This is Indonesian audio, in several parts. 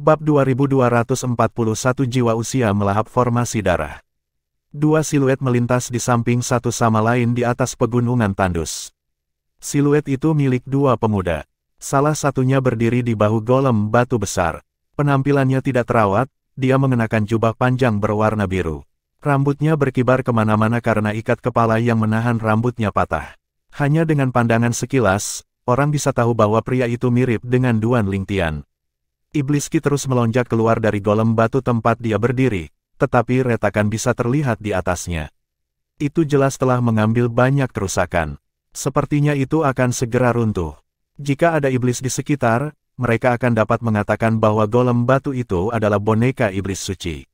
Bab 2241 Jiwa Usia Melahap Formasi Darah. Dua siluet melintas di samping satu sama lain di atas pegunungan tandus. Siluet itu milik dua pemuda. Salah satunya berdiri di bahu golem batu besar. Penampilannya tidak terawat, dia mengenakan jubah panjang berwarna biru. Rambutnya berkibar kemana-mana karena ikat kepala yang menahan rambutnya patah. Hanya dengan pandangan sekilas, orang bisa tahu bahwa pria itu mirip dengan Duan Lingtian. Iblis Ki terus melonjak keluar dari golem batu tempat dia berdiri, tetapi retakan bisa terlihat di atasnya. Itu jelas telah mengambil banyak kerusakan. Sepertinya itu akan segera runtuh. Jika ada iblis di sekitar, mereka akan dapat mengatakan bahwa golem batu itu adalah boneka iblis suci.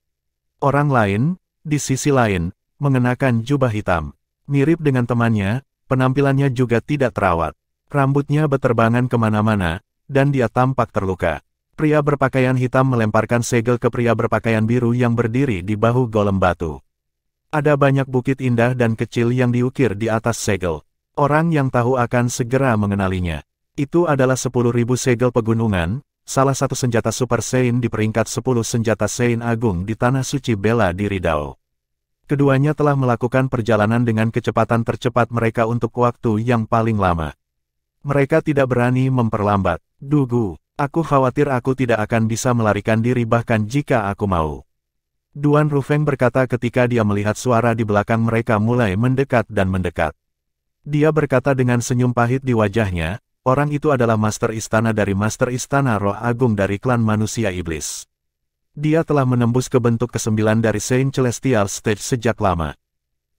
Orang lain, di sisi lain, mengenakan jubah hitam. Mirip dengan temannya, penampilannya juga tidak terawat. Rambutnya beterbangan kemana-mana, dan dia tampak terluka. Pria berpakaian hitam melemparkan segel ke pria berpakaian biru yang berdiri di bahu golem batu. Ada banyak bukit indah dan kecil yang diukir di atas segel. Orang yang tahu akan segera mengenalinya. Itu adalah 10.000 segel pegunungan, salah satu senjata Super Saiyan di peringkat 10 senjata Saiyan Agung di Tanah Suci Bela Diri Dao. Keduanya telah melakukan perjalanan dengan kecepatan tercepat mereka untuk waktu yang paling lama. Mereka tidak berani memperlambat. Dugu. Aku khawatir aku tidak akan bisa melarikan diri bahkan jika aku mau. Duan Rufeng berkata ketika dia melihat suara di belakang mereka mulai mendekat dan mendekat. Dia berkata dengan senyum pahit di wajahnya, orang itu adalah Master Istana dari Master Istana Roh Agung dari klan manusia iblis. Dia telah menembus ke bentuk ke-9 dari Saint Celestial Stage sejak lama.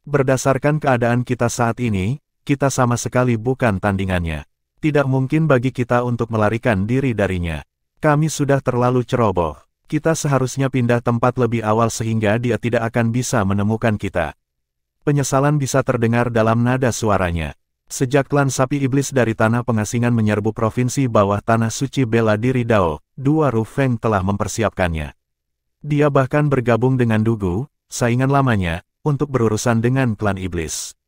Berdasarkan keadaan kita saat ini, kita sama sekali bukan tandingannya. Tidak mungkin bagi kita untuk melarikan diri darinya. Kami sudah terlalu ceroboh. Kita seharusnya pindah tempat lebih awal sehingga dia tidak akan bisa menemukan kita. Penyesalan bisa terdengar dalam nada suaranya. Sejak klan sapi iblis dari tanah pengasingan menyerbu provinsi bawah Tanah Suci Bela Diri Dao, Dua Rufeng telah mempersiapkannya. Dia bahkan bergabung dengan Dugu, saingan lamanya, untuk berurusan dengan klan iblis.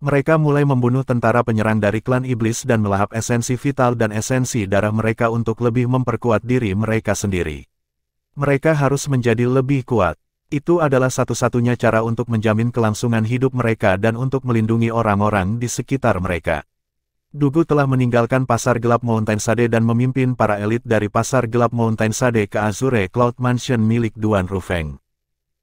Mereka mulai membunuh tentara penyerang dari klan iblis dan melahap esensi vital dan esensi darah mereka untuk lebih memperkuat diri mereka sendiri. Mereka harus menjadi lebih kuat. Itu adalah satu-satunya cara untuk menjamin kelangsungan hidup mereka dan untuk melindungi orang-orang di sekitar mereka. Dugu telah meninggalkan Pasar Gelap Mountain Sade dan memimpin para elit dari Pasar Gelap Mountain Sade ke Azure Cloud Mansion milik Duan Rufeng.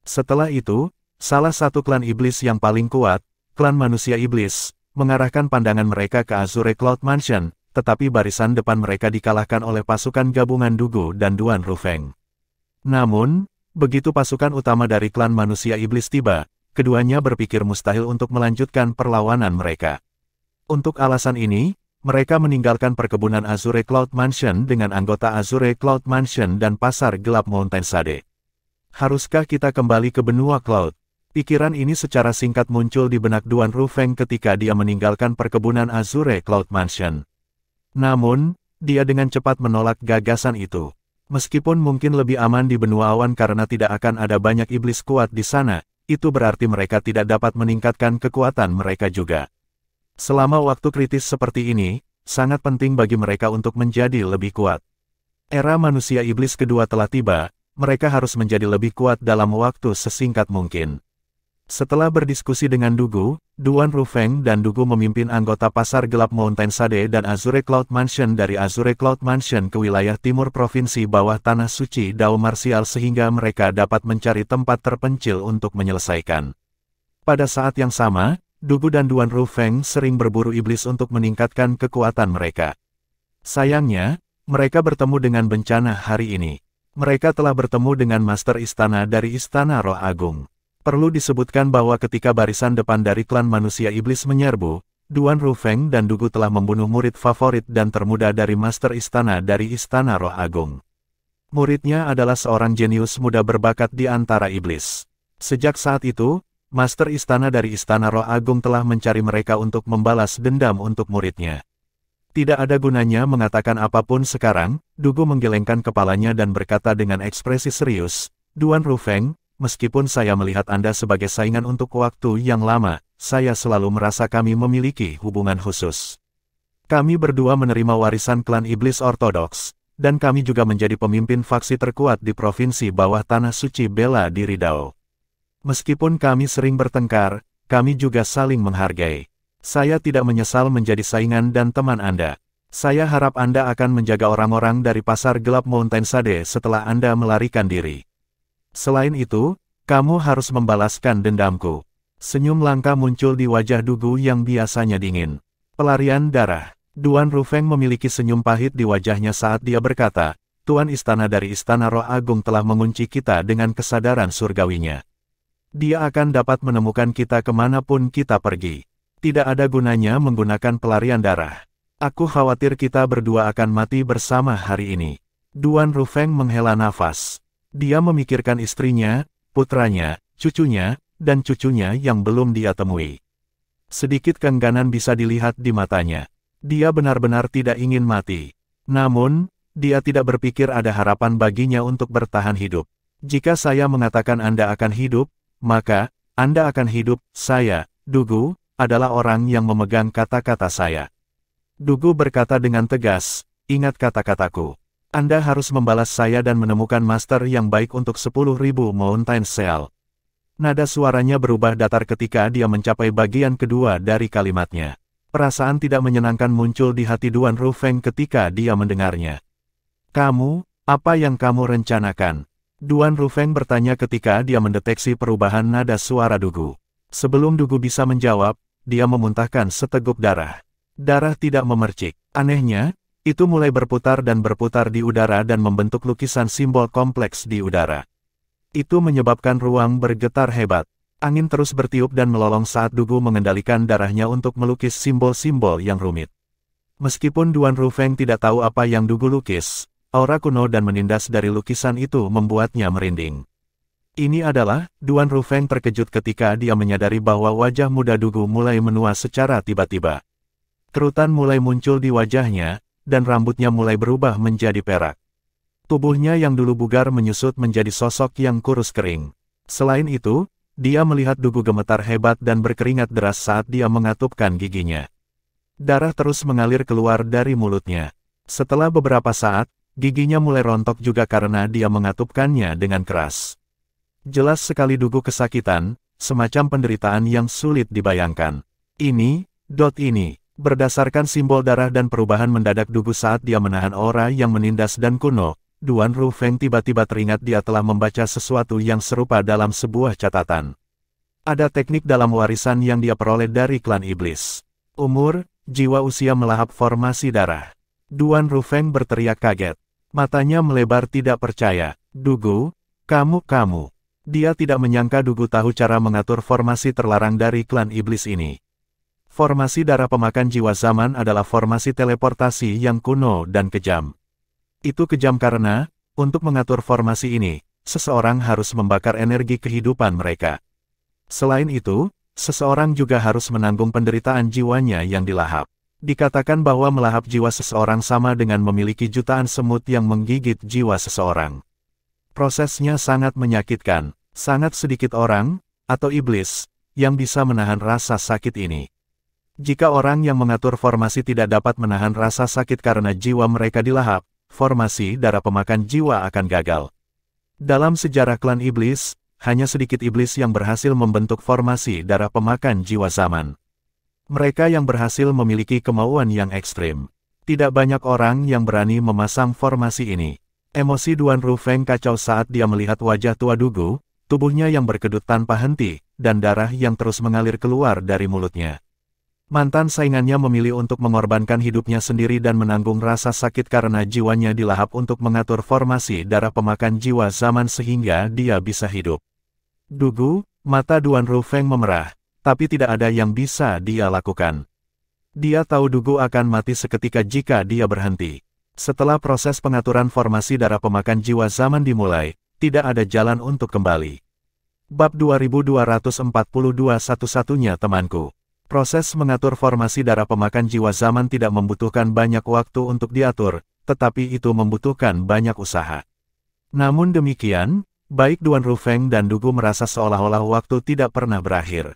Setelah itu, salah satu klan iblis yang paling kuat, klan manusia iblis, mengarahkan pandangan mereka ke Azure Cloud Mansion, tetapi barisan depan mereka dikalahkan oleh pasukan gabungan Dugu dan Duan Rufeng. Namun, begitu pasukan utama dari klan manusia iblis tiba, keduanya berpikir mustahil untuk melanjutkan perlawanan mereka. Untuk alasan ini, mereka meninggalkan perkebunan Azure Cloud Mansion dengan anggota Azure Cloud Mansion dan Pasar Gelap Mountain Sade. Haruskah kita kembali ke benua Cloud? Pikiran ini secara singkat muncul di benak Duan Rufeng ketika dia meninggalkan perkebunan Azure Cloud Mansion. Namun, dia dengan cepat menolak gagasan itu. Meskipun mungkin lebih aman di benua awan karena tidak akan ada banyak iblis kuat di sana, itu berarti mereka tidak dapat meningkatkan kekuatan mereka juga. Selama waktu kritis seperti ini, sangat penting bagi mereka untuk menjadi lebih kuat. Era manusia iblis kedua telah tiba, mereka harus menjadi lebih kuat dalam waktu sesingkat mungkin. Setelah berdiskusi dengan Dugu, Duan Rufeng dan Dugu memimpin anggota Pasar Gelap Mountain Sade dan Azure Cloud Mansion dari Azure Cloud Mansion ke wilayah timur provinsi bawah Tanah Suci Dao Martial sehingga mereka dapat mencari tempat terpencil untuk menyelesaikan. Pada saat yang sama, Dugu dan Duan Rufeng sering berburu iblis untuk meningkatkan kekuatan mereka. Sayangnya, mereka bertemu dengan bencana hari ini. Mereka telah bertemu dengan Master Istana dari Istana Roh Agung. Perlu disebutkan bahwa ketika barisan depan dari klan manusia iblis menyerbu, Duan Rufeng dan Dugu telah membunuh murid favorit dan termuda dari Master Istana dari Istana Roh Agung. Muridnya adalah seorang jenius muda berbakat di antara iblis. Sejak saat itu, Master Istana dari Istana Roh Agung telah mencari mereka untuk membalas dendam untuk muridnya. Tidak ada gunanya mengatakan apapun sekarang, Dugu menggelengkan kepalanya dan berkata dengan ekspresi serius, Duan Rufeng, meskipun saya melihat Anda sebagai saingan untuk waktu yang lama, saya selalu merasa kami memiliki hubungan khusus. Kami berdua menerima warisan klan iblis ortodoks, dan kami juga menjadi pemimpin faksi terkuat di provinsi bawah tanah suci bela diri Dao. Meskipun kami sering bertengkar, kami juga saling menghargai. Saya tidak menyesal menjadi saingan dan teman Anda. Saya harap Anda akan menjaga orang-orang dari pasar gelap Mountain Sade setelah Anda melarikan diri. Selain itu, kamu harus membalaskan dendamku. Senyum langka muncul di wajah Dugu yang biasanya dingin. Pelarian darah. Duan Rufeng memiliki senyum pahit di wajahnya saat dia berkata, Tuan Istana dari Istana Roh Agung telah mengunci kita dengan kesadaran surgawinya. Dia akan dapat menemukan kita kemanapun kita pergi. Tidak ada gunanya menggunakan pelarian darah. Aku khawatir kita berdua akan mati bersama hari ini. Duan Rufeng menghela nafas. Dia memikirkan istrinya, putranya, cucunya, dan cucunya yang belum dia temui. Sedikit keengganan bisa dilihat di matanya. Dia benar-benar tidak ingin mati. Namun, dia tidak berpikir ada harapan baginya untuk bertahan hidup. Jika saya mengatakan Anda akan hidup, maka, Anda akan hidup. Saya, Dugu, adalah orang yang memegang kata-kata saya. Dugu berkata dengan tegas, ingat kata-kataku. Anda harus membalas saya dan menemukan master yang baik untuk 10.000 Mountain Seal. Nada suaranya berubah datar ketika dia mencapai bagian kedua dari kalimatnya. Perasaan tidak menyenangkan muncul di hati Duan Rufeng ketika dia mendengarnya. Kamu, apa yang kamu rencanakan? Duan Rufeng bertanya ketika dia mendeteksi perubahan nada suara Dugu. Sebelum Dugu bisa menjawab, dia memuntahkan seteguk darah. Darah tidak memercik. Anehnya, itu mulai berputar dan berputar di udara dan membentuk lukisan simbol kompleks di udara. Itu menyebabkan ruang bergetar hebat. Angin terus bertiup dan melolong saat Dugu mengendalikan darahnya untuk melukis simbol-simbol yang rumit. Meskipun Duan Rufeng tidak tahu apa yang Dugu lukis, aura kuno dan menindas dari lukisan itu membuatnya merinding. Ini adalah, Duan Rufeng terkejut ketika dia menyadari bahwa wajah muda Dugu mulai menua secara tiba-tiba. Kerutan mulai muncul di wajahnya, dan rambutnya mulai berubah menjadi perak. Tubuhnya yang dulu bugar menyusut menjadi sosok yang kurus kering. Selain itu, dia melihat Dugu gemetar hebat dan berkeringat deras saat dia mengatupkan giginya. Darah terus mengalir keluar dari mulutnya. Setelah beberapa saat, giginya mulai rontok juga karena dia mengatupkannya dengan keras. Jelas sekali Dugu kesakitan, semacam penderitaan yang sulit dibayangkan. Ini, berdasarkan simbol darah dan perubahan mendadak Dugu saat dia menahan aura yang menindas dan kuno, Duan Rufeng tiba-tiba teringat dia telah membaca sesuatu yang serupa dalam sebuah catatan. Ada teknik dalam warisan yang dia peroleh dari klan iblis. Umur, jiwa usia melahap formasi darah. Duan Rufeng berteriak kaget. Matanya melebar tidak percaya. Dugu, kamu. Dia tidak menyangka Dugu tahu cara mengatur formasi terlarang dari klan iblis ini. Formasi darah pemakan jiwa zaman adalah formasi teleportasi yang kuno dan kejam. Itu kejam karena, untuk mengatur formasi ini, seseorang harus membakar energi kehidupan mereka. Selain itu, seseorang juga harus menanggung penderitaan jiwanya yang dilahap. Dikatakan bahwa melahap jiwa seseorang sama dengan memiliki jutaan semut yang menggigit jiwa seseorang. Prosesnya sangat menyakitkan. Sangat sedikit orang, atau iblis, yang bisa menahan rasa sakit ini. Jika orang yang mengatur formasi tidak dapat menahan rasa sakit karena jiwa mereka dilahap, formasi darah pemakan jiwa akan gagal. Dalam sejarah klan iblis, hanya sedikit iblis yang berhasil membentuk formasi darah pemakan jiwa zaman. Mereka yang berhasil memiliki kemauan yang ekstrim. Tidak banyak orang yang berani memasang formasi ini. Emosi Duan Rufeng kacau saat dia melihat wajah tua Dugu, tubuhnya yang berkedut tanpa henti, dan darah yang terus mengalir keluar dari mulutnya. Mantan saingannya memilih untuk mengorbankan hidupnya sendiri dan menanggung rasa sakit karena jiwanya dilahap untuk mengatur formasi darah pemakan jiwa zaman sehingga dia bisa hidup. Dugu, mata Duan Rufeng memerah, tapi tidak ada yang bisa dia lakukan. Dia tahu Dugu akan mati seketika jika dia berhenti. Setelah proses pengaturan formasi darah pemakan jiwa zaman dimulai, tidak ada jalan untuk kembali. Bab 2242 satu-satunya temanku. Proses mengatur formasi darah pemakan jiwa zaman tidak membutuhkan banyak waktu untuk diatur, tetapi itu membutuhkan banyak usaha. Namun demikian, baik Duan Rufeng dan Dugu merasa seolah-olah waktu tidak pernah berakhir.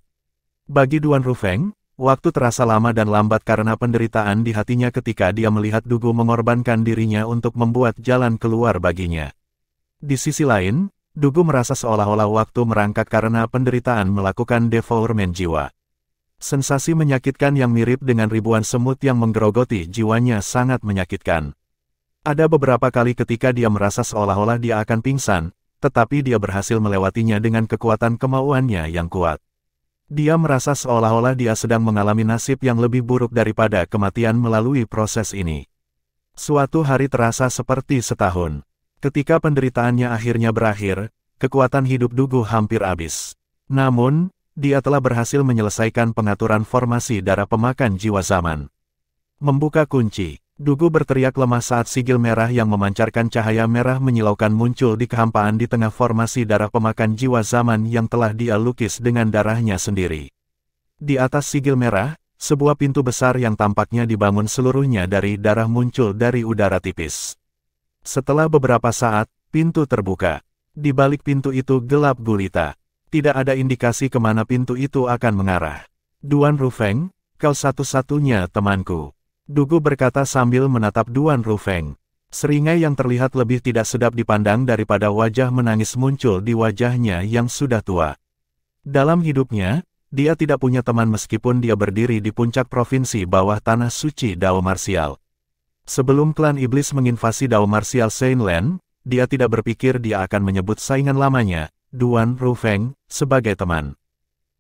Bagi Duan Rufeng, Waktu terasa lama dan lambat karena penderitaan di hatinya ketika dia melihat Dugu mengorbankan dirinya untuk membuat jalan keluar baginya. Di sisi lain, Dugu merasa seolah-olah waktu merangkak karena penderitaan melakukan devourment jiwa. Sensasi menyakitkan yang mirip dengan ribuan semut yang menggerogoti jiwanya sangat menyakitkan. Ada beberapa kali ketika dia merasa seolah-olah dia akan pingsan, tetapi dia berhasil melewatinya dengan kekuatan kemauannya yang kuat. Dia merasa seolah-olah dia sedang mengalami nasib yang lebih buruk daripada kematian melalui proses ini. Suatu hari terasa seperti setahun. Ketika penderitaannya akhirnya berakhir, kekuatan hidup Dugu hampir habis. Namun, dia telah berhasil menyelesaikan pengaturan formasi darah pemakan jiwa zaman. Membuka kunci, Dugu berteriak lemah saat sigil merah yang memancarkan cahaya merah menyilaukan muncul di kehampaan di tengah formasi darah pemakan jiwa zaman yang telah dia lukis dengan darahnya sendiri. Di atas sigil merah, sebuah pintu besar yang tampaknya dibangun seluruhnya dari darah muncul dari udara tipis. Setelah beberapa saat, pintu terbuka. Di balik pintu itu gelap gulita. Tidak ada indikasi kemana pintu itu akan mengarah. Duan Rufeng, kau satu-satunya temanku. Dugu berkata sambil menatap Duan Rufeng. Seringai yang terlihat lebih tidak sedap dipandang daripada wajah menangis muncul di wajahnya yang sudah tua. Dalam hidupnya, dia tidak punya teman meskipun dia berdiri di puncak provinsi bawah tanah suci Dao Martial. Sebelum klan iblis menginvasi Dao Martial Saintland, dia tidak berpikir dia akan menyebut saingan lamanya, Duan Rufeng, sebagai teman.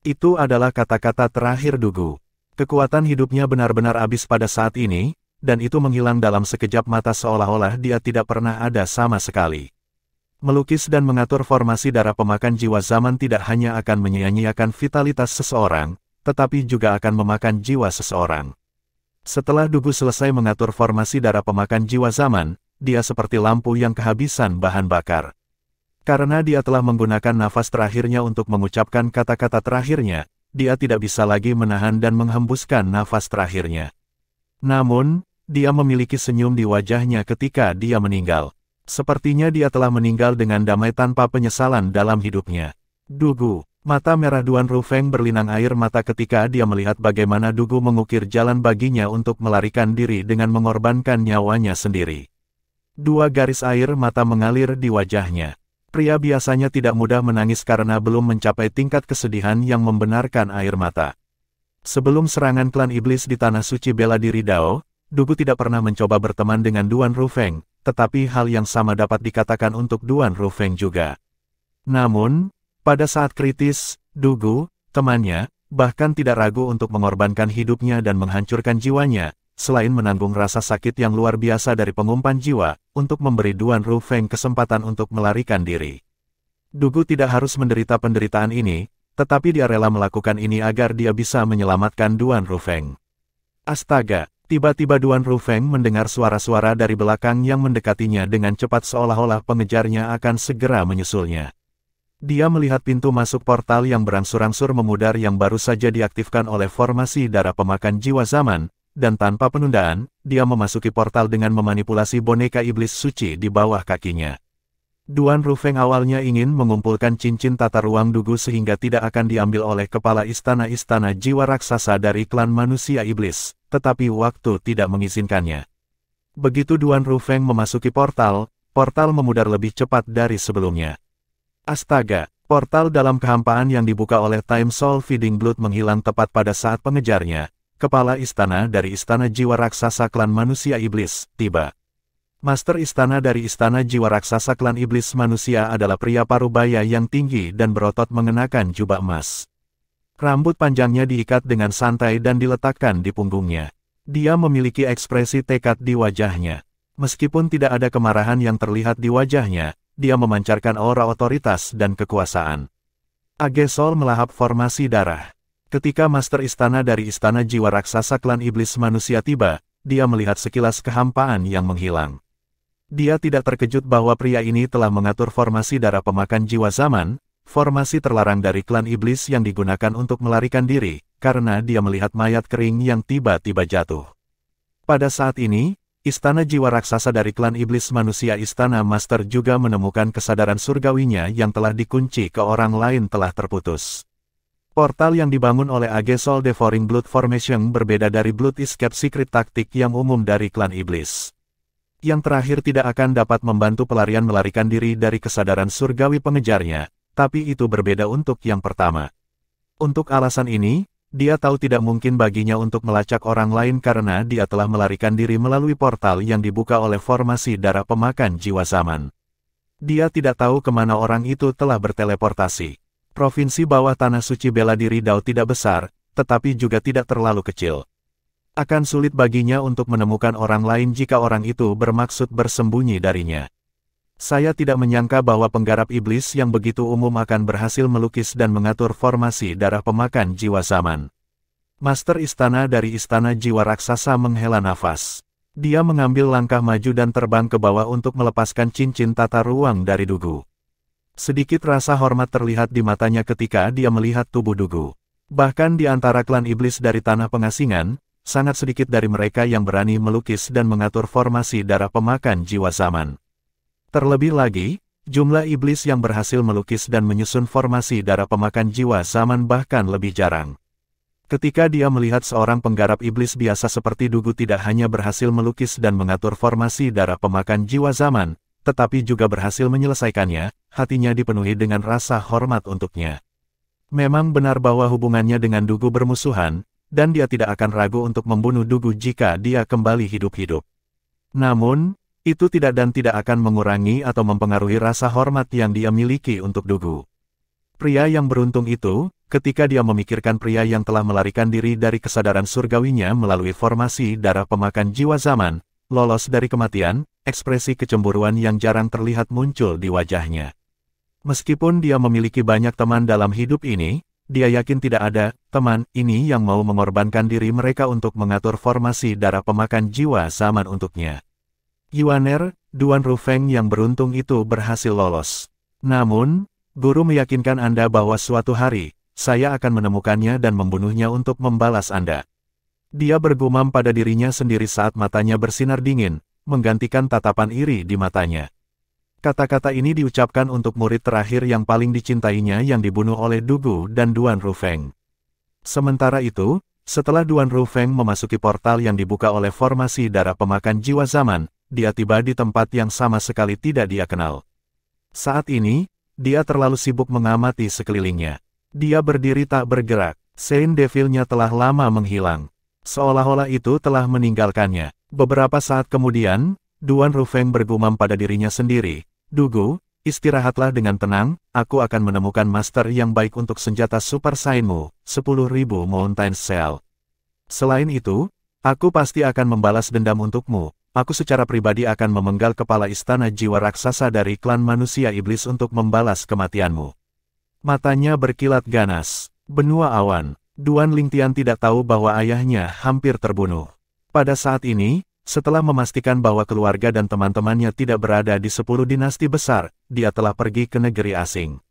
Itu adalah kata-kata terakhir Dugu. Kekuatan hidupnya benar-benar habis pada saat ini, dan itu menghilang dalam sekejap mata seolah-olah dia tidak pernah ada sama sekali. Melukis dan mengatur formasi darah pemakan jiwa zaman tidak hanya akan menyia-nyiakan vitalitas seseorang, tetapi juga akan memakan jiwa seseorang. Setelah Dugu selesai mengatur formasi darah pemakan jiwa zaman, dia seperti lampu yang kehabisan bahan bakar. Karena dia telah menggunakan nafas terakhirnya untuk mengucapkan kata-kata terakhirnya, dia tidak bisa lagi menahan dan menghembuskan nafas terakhirnya. Namun, dia memiliki senyum di wajahnya ketika dia meninggal. Sepertinya dia telah meninggal dengan damai tanpa penyesalan dalam hidupnya. Dugu, mata merah Duan Rufeng berlinang air mata ketika dia melihat bagaimana Dugu mengukir jalan baginya untuk melarikan diri dengan mengorbankan nyawanya sendiri. Dua garis air mata mengalir di wajahnya. Pria biasanya tidak mudah menangis karena belum mencapai tingkat kesedihan yang membenarkan air mata. Sebelum serangan klan iblis di Tanah Suci Bela Diri Dao, Dugu tidak pernah mencoba berteman dengan Duan Rufeng, tetapi hal yang sama dapat dikatakan untuk Duan Rufeng juga. Namun, pada saat kritis, Dugu, temannya, bahkan tidak ragu untuk mengorbankan hidupnya dan menghancurkan jiwanya, selain menanggung rasa sakit yang luar biasa dari pengumpan jiwa, untuk memberi Duan Rufeng kesempatan untuk melarikan diri. Dugu tidak harus menderita penderitaan ini, tetapi dia rela melakukan ini agar dia bisa menyelamatkan Duan Rufeng. Astaga, tiba-tiba Duan Rufeng mendengar suara-suara dari belakang yang mendekatinya dengan cepat seolah-olah pengejarnya akan segera menyusulnya. Dia melihat pintu masuk portal yang berangsur-angsur memudar yang baru saja diaktifkan oleh formasi darah pemakan jiwa zaman, dan tanpa penundaan, dia memasuki portal dengan memanipulasi boneka iblis suci di bawah kakinya. Duan Rufeng awalnya ingin mengumpulkan cincin tata ruang Dugu sehingga tidak akan diambil oleh kepala istana-istana jiwa raksasa dari klan manusia iblis, tetapi waktu tidak mengizinkannya. Begitu Duan Rufeng memasuki portal, portal memudar lebih cepat dari sebelumnya. Astaga, portal dalam kehampaan yang dibuka oleh Time Soul Feeding Blood menghilang tepat pada saat pengejarnya. Kepala istana dari istana jiwa raksasa klan manusia iblis, tiba. Master istana dari istana jiwa raksasa klan iblis manusia adalah pria parubaya yang tinggi dan berotot mengenakan jubah emas. Rambut panjangnya diikat dengan santai dan diletakkan di punggungnya. Dia memiliki ekspresi tekad di wajahnya. Meskipun tidak ada kemarahan yang terlihat di wajahnya, dia memancarkan aura otoritas dan kekuasaan. Agesol melahap formasi darah. Ketika Master Istana dari Istana Jiwa Raksasa Klan Iblis Manusia tiba, dia melihat sekilas kehampaan yang menghilang. Dia tidak terkejut bahwa pria ini telah mengatur formasi darah pemakan jiwa zaman, formasi terlarang dari klan iblis yang digunakan untuk melarikan diri, karena dia melihat mayat kering yang tiba-tiba jatuh. Pada saat ini, Istana Jiwa Raksasa dari klan iblis manusia Istana Master juga menemukan kesadaran surgawinya yang telah dikunci ke orang lain telah terputus. Portal yang dibangun oleh Age Soul Devouring Blood Formation berbeda dari Blood Escape Secret taktik yang umum dari klan iblis. Yang terakhir tidak akan dapat membantu pelarian melarikan diri dari kesadaran surgawi pengejarnya, tapi itu berbeda untuk yang pertama. Untuk alasan ini, dia tahu tidak mungkin baginya untuk melacak orang lain karena dia telah melarikan diri melalui portal yang dibuka oleh formasi darah pemakan jiwa zaman. Dia tidak tahu kemana orang itu telah berteleportasi. Provinsi bawah tanah suci bela diri Dao tidak besar, tetapi juga tidak terlalu kecil. Akan sulit baginya untuk menemukan orang lain jika orang itu bermaksud bersembunyi darinya. Saya tidak menyangka bahwa penggarap iblis yang begitu umum akan berhasil melukis dan mengatur formasi darah pemakan jiwa zaman. Master istana dari istana jiwa raksasa menghela nafas. Dia mengambil langkah maju dan terbang ke bawah untuk melepaskan cincin tata ruang dari Dugu. Sedikit rasa hormat terlihat di matanya ketika dia melihat tubuh Dugu. Bahkan di antara klan iblis dari tanah pengasingan, sangat sedikit dari mereka yang berani melukis dan mengatur formasi darah pemakan jiwa zaman. Terlebih lagi, jumlah iblis yang berhasil melukis dan menyusun formasi darah pemakan jiwa zaman bahkan lebih jarang. Ketika dia melihat seorang penggarap iblis biasa seperti Dugu tidak hanya berhasil melukis dan mengatur formasi darah pemakan jiwa zaman, tetapi juga berhasil menyelesaikannya, hatinya dipenuhi dengan rasa hormat untuknya. Memang benar bahwa hubungannya dengan Dugu bermusuhan, dan dia tidak akan ragu untuk membunuh Dugu jika dia kembali hidup-hidup. Namun, itu tidak akan mengurangi atau mempengaruhi rasa hormat yang dia miliki untuk Dugu. Pria yang beruntung itu, ketika dia memikirkan pria yang telah melarikan diri dari kesadaran surgawinya melalui formasi darah pemakan jiwa zaman, lolos dari kematian, ekspresi kecemburuan yang jarang terlihat muncul di wajahnya. Meskipun dia memiliki banyak teman dalam hidup ini, dia yakin tidak ada teman ini yang mau mengorbankan diri mereka untuk mengatur formasi darah pemakan jiwa zaman untuknya. Yuaner, Duan Rufeng yang beruntung itu berhasil lolos. Namun, guru meyakinkan Anda bahwa suatu hari, saya akan menemukannya dan membunuhnya untuk membalas Anda. Dia bergumam pada dirinya sendiri saat matanya bersinar dingin, menggantikan tatapan iri di matanya. Kata-kata ini diucapkan untuk murid terakhir yang paling dicintainya yang dibunuh oleh Dugu dan Duan Rufeng. Sementara itu, setelah Duan Rufeng memasuki portal yang dibuka oleh formasi darah pemakan jiwa zaman, dia tiba di tempat yang sama sekali tidak dia kenal. Saat ini, dia terlalu sibuk mengamati sekelilingnya. Dia berdiri tak bergerak, Saint Devil-nya telah lama menghilang. Seolah-olah itu telah meninggalkannya. Beberapa saat kemudian, Duan Rufeng bergumam pada dirinya sendiri, Dugu, istirahatlah dengan tenang, aku akan menemukan master yang baik untuk senjata Super Saiyan-mu, 10.000 Mountain Cell. Selain itu, aku pasti akan membalas dendam untukmu, aku secara pribadi akan memenggal kepala istana jiwa raksasa dari klan manusia iblis untuk membalas kematianmu. Matanya berkilat ganas. Benua awan. Duan Lingtian tidak tahu bahwa ayahnya hampir terbunuh. Pada saat ini, setelah memastikan bahwa keluarga dan teman-temannya tidak berada di 10 dinasti besar, dia telah pergi ke negeri asing.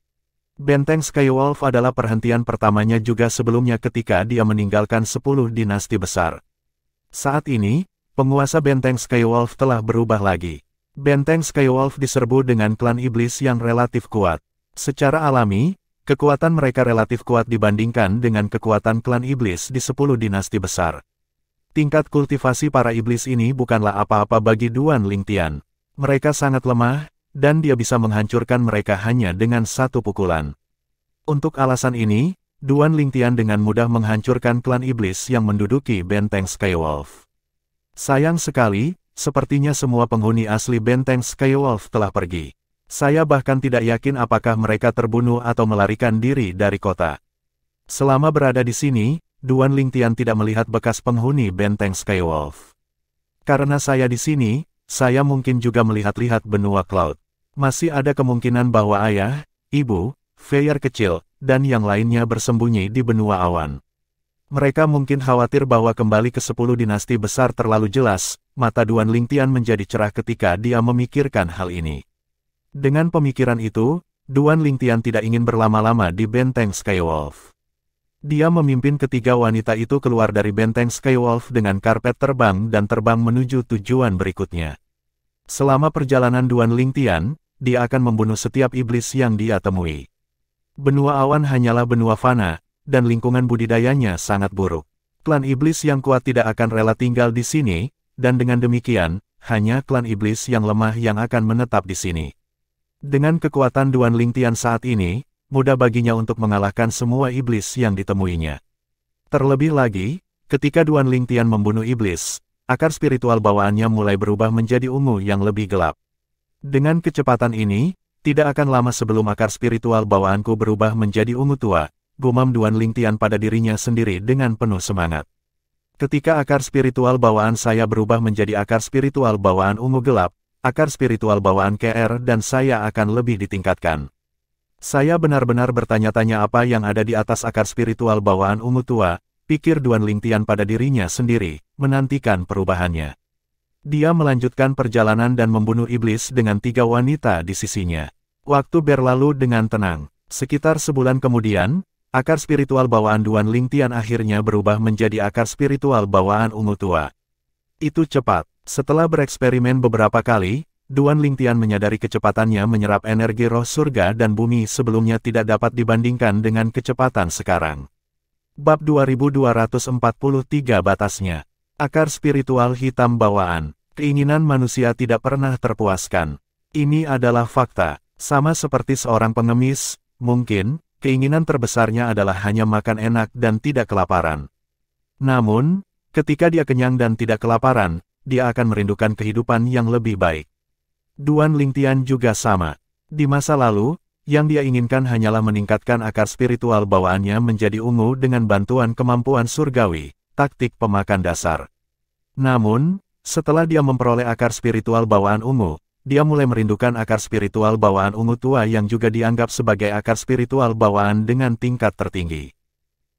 Benteng Skywolf adalah perhentian pertamanya juga sebelumnya ketika dia meninggalkan 10 dinasti besar. Saat ini, penguasa Benteng Skywolf telah berubah lagi. Benteng Skywolf diserbu dengan klan iblis yang relatif kuat. Secara alami, kekuatan mereka relatif kuat dibandingkan dengan kekuatan klan iblis di 10 dinasti besar. Tingkat kultivasi para iblis ini bukanlah apa-apa bagi Duan Lingtian. Mereka sangat lemah, dan dia bisa menghancurkan mereka hanya dengan satu pukulan. Untuk alasan ini, Duan Lingtian dengan mudah menghancurkan klan iblis yang menduduki Benteng Skywolf. Sayang sekali, sepertinya semua penghuni asli Benteng Skywolf telah pergi. Saya bahkan tidak yakin apakah mereka terbunuh atau melarikan diri dari kota. Selama berada di sini, Duan Lingtian tidak melihat bekas penghuni Benteng Skywolf. Karena saya di sini, saya mungkin juga melihat-lihat benua Cloud. Masih ada kemungkinan bahwa ayah, ibu, Feyar kecil, dan yang lainnya bersembunyi di benua awan. Mereka mungkin khawatir bahwa kembali ke 10 dinasti besar terlalu jelas, mata Duan Lingtian menjadi cerah ketika dia memikirkan hal ini. Dengan pemikiran itu, Duan Lingtian tidak ingin berlama-lama di Benteng Skywolf. Dia memimpin ketiga wanita itu keluar dari Benteng Skywolf dengan karpet terbang dan terbang menuju tujuan berikutnya. Selama perjalanan Duan Lingtian, dia akan membunuh setiap iblis yang dia temui. Benua awan hanyalah benua fana, dan lingkungan budidayanya sangat buruk. Klan iblis yang kuat tidak akan rela tinggal di sini, dan dengan demikian, hanya klan iblis yang lemah yang akan menetap di sini. Dengan kekuatan Duan Lingtian saat ini, mudah baginya untuk mengalahkan semua iblis yang ditemuinya. Terlebih lagi, ketika Duan Lingtian membunuh iblis, akar spiritual bawaannya mulai berubah menjadi ungu yang lebih gelap. Dengan kecepatan ini, tidak akan lama sebelum akar spiritual bawaanku berubah menjadi ungu tua, gumam Duan Lingtian pada dirinya sendiri dengan penuh semangat. Ketika akar spiritual bawaan saya berubah menjadi akar spiritual bawaan ungu gelap, akar spiritual bawaan KR dan saya akan lebih ditingkatkan. Saya benar-benar bertanya-tanya apa yang ada di atas akar spiritual bawaan ungu tua, pikir Duan Lingtian pada dirinya sendiri, menantikan perubahannya. Dia melanjutkan perjalanan dan membunuh iblis dengan 3 wanita di sisinya. Waktu berlalu dengan tenang. Sekitar sebulan kemudian, akar spiritual bawaan Duan Lingtian akhirnya berubah menjadi akar spiritual bawaan ungu tua. Itu cepat. Setelah bereksperimen beberapa kali, Duan Lingtian menyadari kecepatannya menyerap energi roh surga dan bumi sebelumnya tidak dapat dibandingkan dengan kecepatan sekarang. Bab 2243 batasnya. Akar spiritual hitam bawaan. Keinginan manusia tidak pernah terpuaskan. Ini adalah fakta. Sama seperti seorang pengemis, mungkin, keinginan terbesarnya adalah hanya makan enak dan tidak kelaparan. Namun, ketika dia kenyang dan tidak kelaparan, dia akan merindukan kehidupan yang lebih baik. Duan Lingtian juga sama. Di masa lalu, yang dia inginkan hanyalah meningkatkan akar spiritual bawaannya menjadi ungu dengan bantuan kemampuan surgawi, taktik pemakan dasar. Namun, setelah dia memperoleh akar spiritual bawaan ungu, dia mulai merindukan akar spiritual bawaan ungu tua yang juga dianggap sebagai akar spiritual bawaan dengan tingkat tertinggi.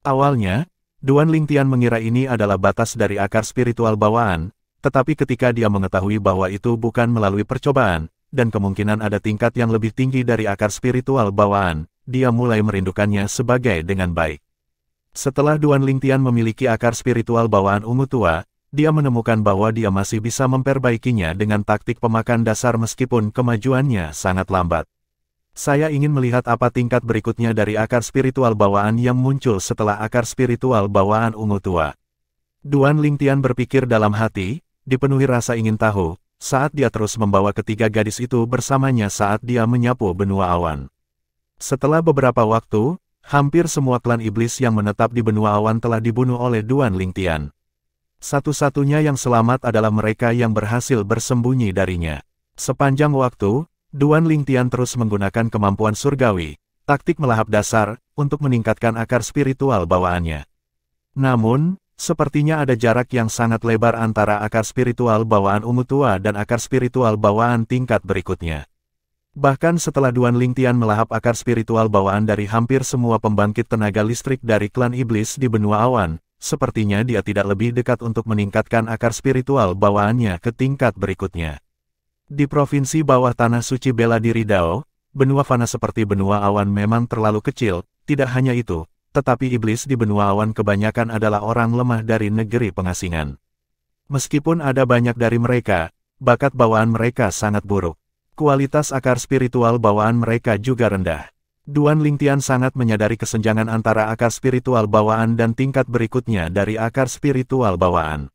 Awalnya, Duan Lingtian mengira ini adalah batas dari akar spiritual bawaan, tetapi ketika dia mengetahui bahwa itu bukan melalui percobaan, dan kemungkinan ada tingkat yang lebih tinggi dari akar spiritual bawaan, dia mulai merindukannya sebagai dengan baik. Setelah Duan Lingtian memiliki akar spiritual bawaan ungu tua, dia menemukan bahwa dia masih bisa memperbaikinya dengan taktik pemakan dasar meskipun kemajuannya sangat lambat. Saya ingin melihat apa tingkat berikutnya dari akar spiritual bawaan yang muncul setelah akar spiritual bawaan ungu tua. Duan Lingtian berpikir dalam hati, dipenuhi rasa ingin tahu, saat dia terus membawa ketiga gadis itu bersamanya saat dia menyapu benua awan. Setelah beberapa waktu, hampir semua klan iblis yang menetap di benua awan telah dibunuh oleh Duan Lingtian. Satu-satunya yang selamat adalah mereka yang berhasil bersembunyi darinya. Sepanjang waktu, Duan Lingtian terus menggunakan kemampuan surgawi, taktik melahap dasar, untuk meningkatkan akar spiritual bawaannya. Namun, sepertinya ada jarak yang sangat lebar antara akar spiritual bawaan ungu tua dan akar spiritual bawaan tingkat berikutnya. Bahkan setelah Duan Lingtian melahap akar spiritual bawaan dari hampir semua pembangkit tenaga listrik dari klan iblis di benua awan, sepertinya dia tidak lebih dekat untuk meningkatkan akar spiritual bawaannya ke tingkat berikutnya. Di provinsi bawah tanah suci Bela Diri Dao, benua fana seperti benua awan memang terlalu kecil, tidak hanya itu, tetapi iblis di benua awan kebanyakan adalah orang lemah dari negeri pengasingan. Meskipun ada banyak dari mereka, bakat bawaan mereka sangat buruk. Kualitas akar spiritual bawaan mereka juga rendah. Duan Lingtian sangat menyadari kesenjangan antara akar spiritual bawaan dan tingkat berikutnya dari akar spiritual bawaan.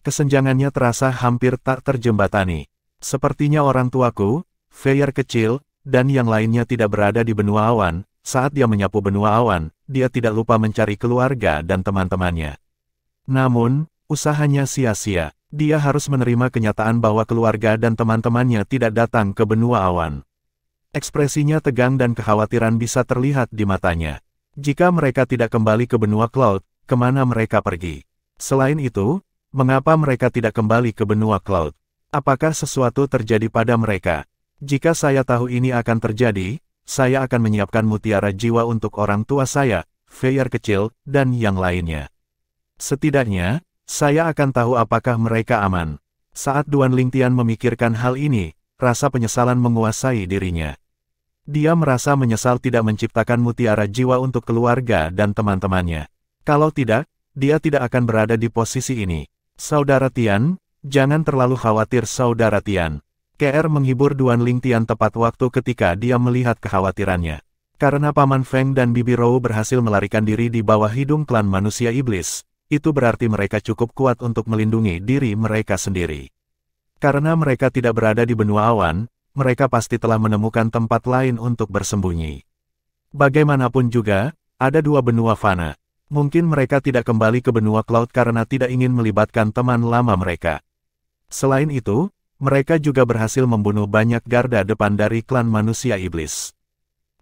Kesenjangannya terasa hampir tak terjembatani. Sepertinya orang tuaku, Feyar kecil, dan yang lainnya tidak berada di benua awan. Saat dia menyapu benua awan, dia tidak lupa mencari keluarga dan teman-temannya. Namun, usahanya sia-sia. Dia harus menerima kenyataan bahwa keluarga dan teman-temannya tidak datang ke benua awan. Ekspresinya tegang dan kekhawatiran bisa terlihat di matanya. Jika mereka tidak kembali ke benua Cloud, kemana mereka pergi? Selain itu, mengapa mereka tidak kembali ke benua Cloud? Apakah sesuatu terjadi pada mereka? Jika saya tahu ini akan terjadi, saya akan menyiapkan mutiara jiwa untuk orang tua saya, Feyar kecil, dan yang lainnya. Setidaknya, saya akan tahu apakah mereka aman. Saat Duan Lingtian memikirkan hal ini, rasa penyesalan menguasai dirinya. Dia merasa menyesal tidak menciptakan mutiara jiwa untuk keluarga dan teman-temannya. Kalau tidak, dia tidak akan berada di posisi ini. Saudara Tian, jangan terlalu khawatir Saudara Tian. KR menghibur Duan Lingtian tepat waktu ketika dia melihat kekhawatirannya. Karena Paman Feng dan Bibi Rou berhasil melarikan diri di bawah hidung klan manusia iblis, itu berarti mereka cukup kuat untuk melindungi diri mereka sendiri. Karena mereka tidak berada di benua awan, mereka pasti telah menemukan tempat lain untuk bersembunyi. Bagaimanapun juga, ada dua benua fana. Mungkin mereka tidak kembali ke benua Cloud karena tidak ingin melibatkan teman lama mereka. Selain itu, mereka juga berhasil membunuh banyak garda depan dari klan manusia iblis.